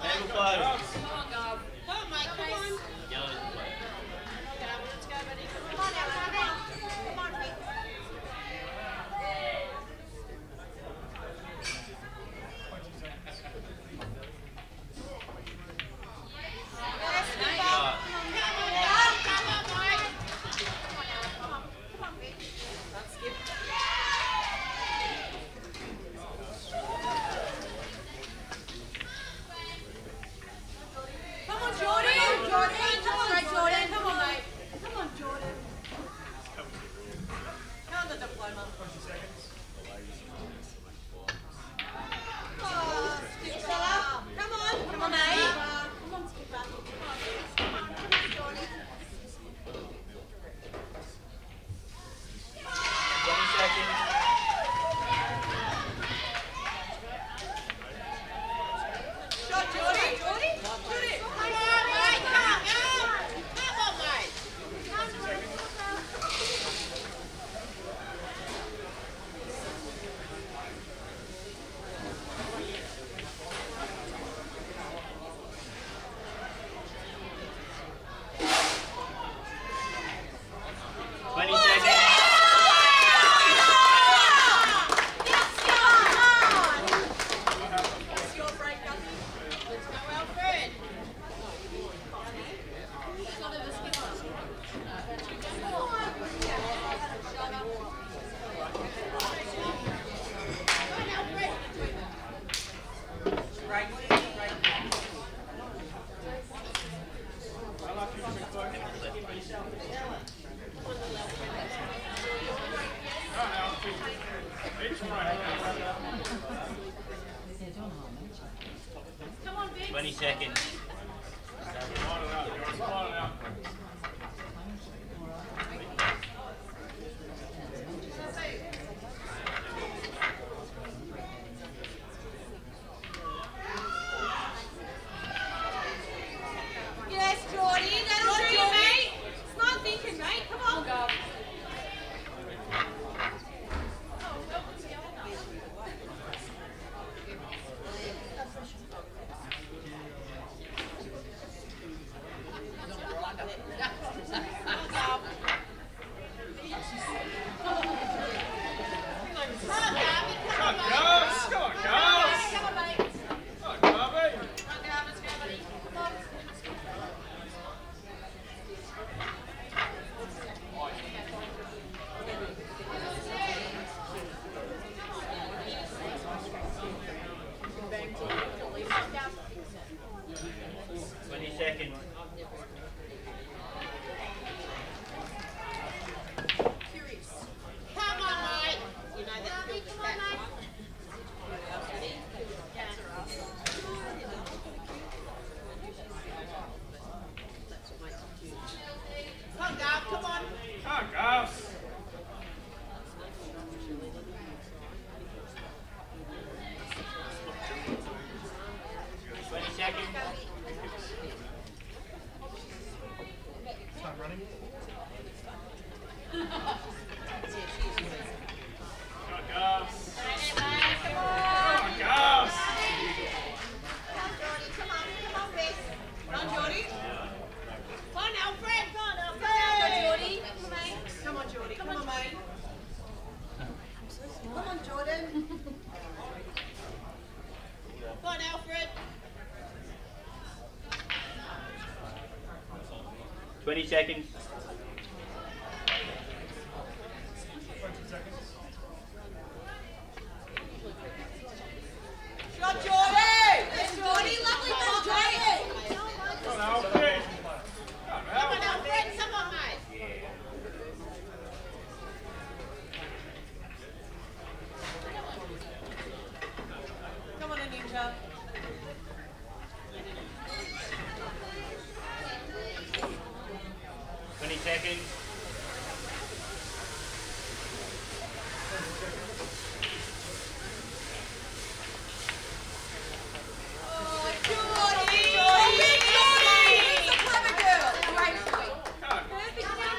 Table close. Come on, Gov. Come on, mate. Come on. Yellow's the play. Let's go, buddy. Come on, now. Come on, Vic. Yes, skipper. Come on, mate. Come on, Vic. That's skip. Come on, Jordan. Come on, Jordan. Come on, mate. Come on, Jordan. Come on, the diploma. Oh, skipper. Come on. Come on, mate. Come on, skipper. Come on, Jordan. 20 seconds. Shot, Jordan. Shoot it. Come on, mate. Come on, mate. 20 seconds. It's your break, Gussie. Let's go, Alfred. Shot of the skipper. Come on, Vic. 20 seconds. Come on out, George. Come on out. Yes, Jordy. That'll do you, mate. Smart thinking, mate. Come on. Go. Come on, Jordan. Come on, Alfred. 20 seconds. Shot, Jordy. Yes, Jordy. Lovely ball, Jordy. Come on, Alfred. Come on, Alfred. Come on, mate. Come on, Ninja. Seconds. Oh, Jordy! Jordy! She's a clever girl. Great. Perfect.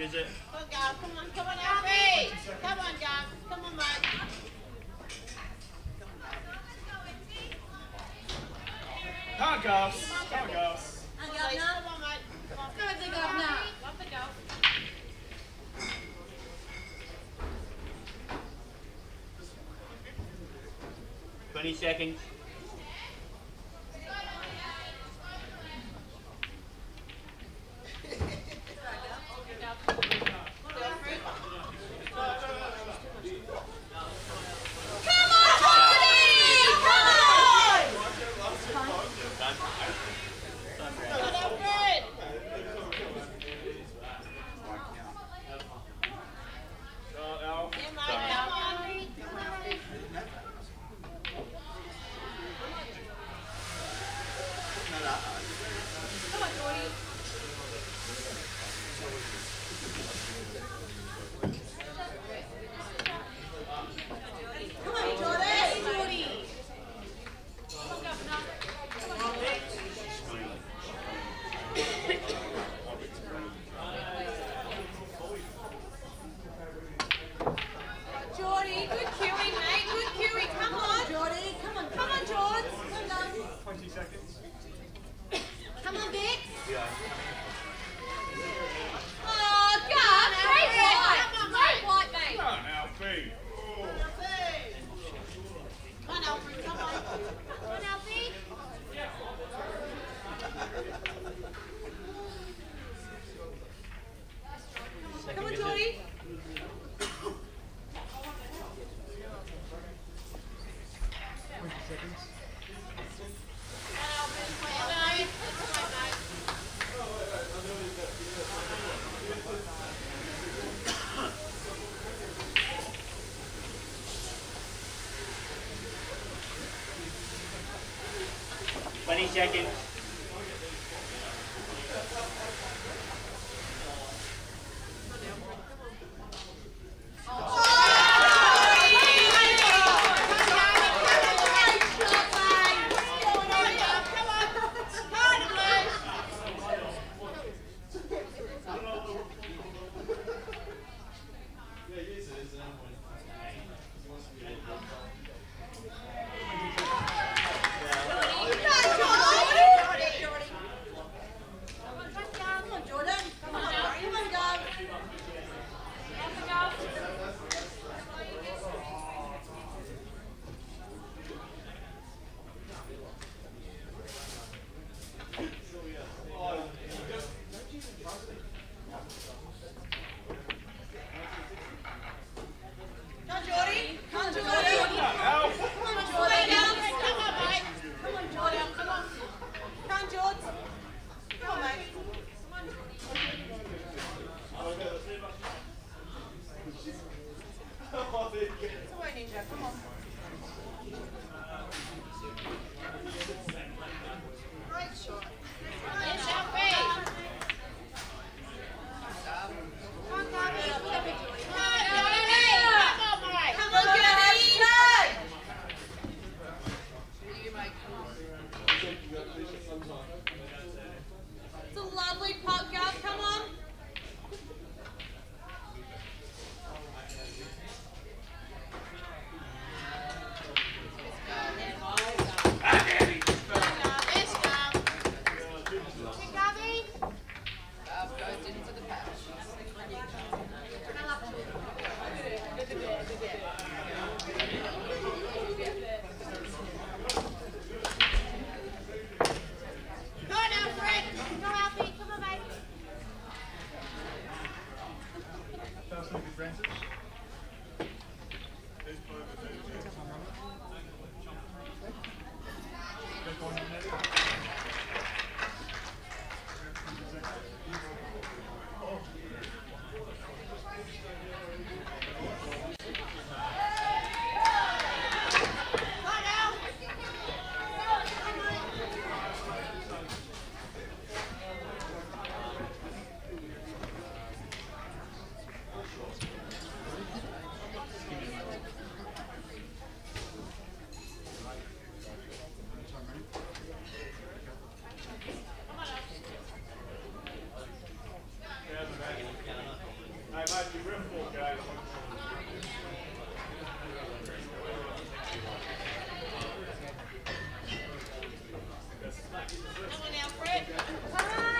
visit. Come on, Gav. Come on, Alfie. Come on, Gav. Come on, mate. Come on, girls. Come on, girls. Come on, mate. Go with the governor. Love the girl. 20 seconds. Seconds. Come on, Alfred. Come on.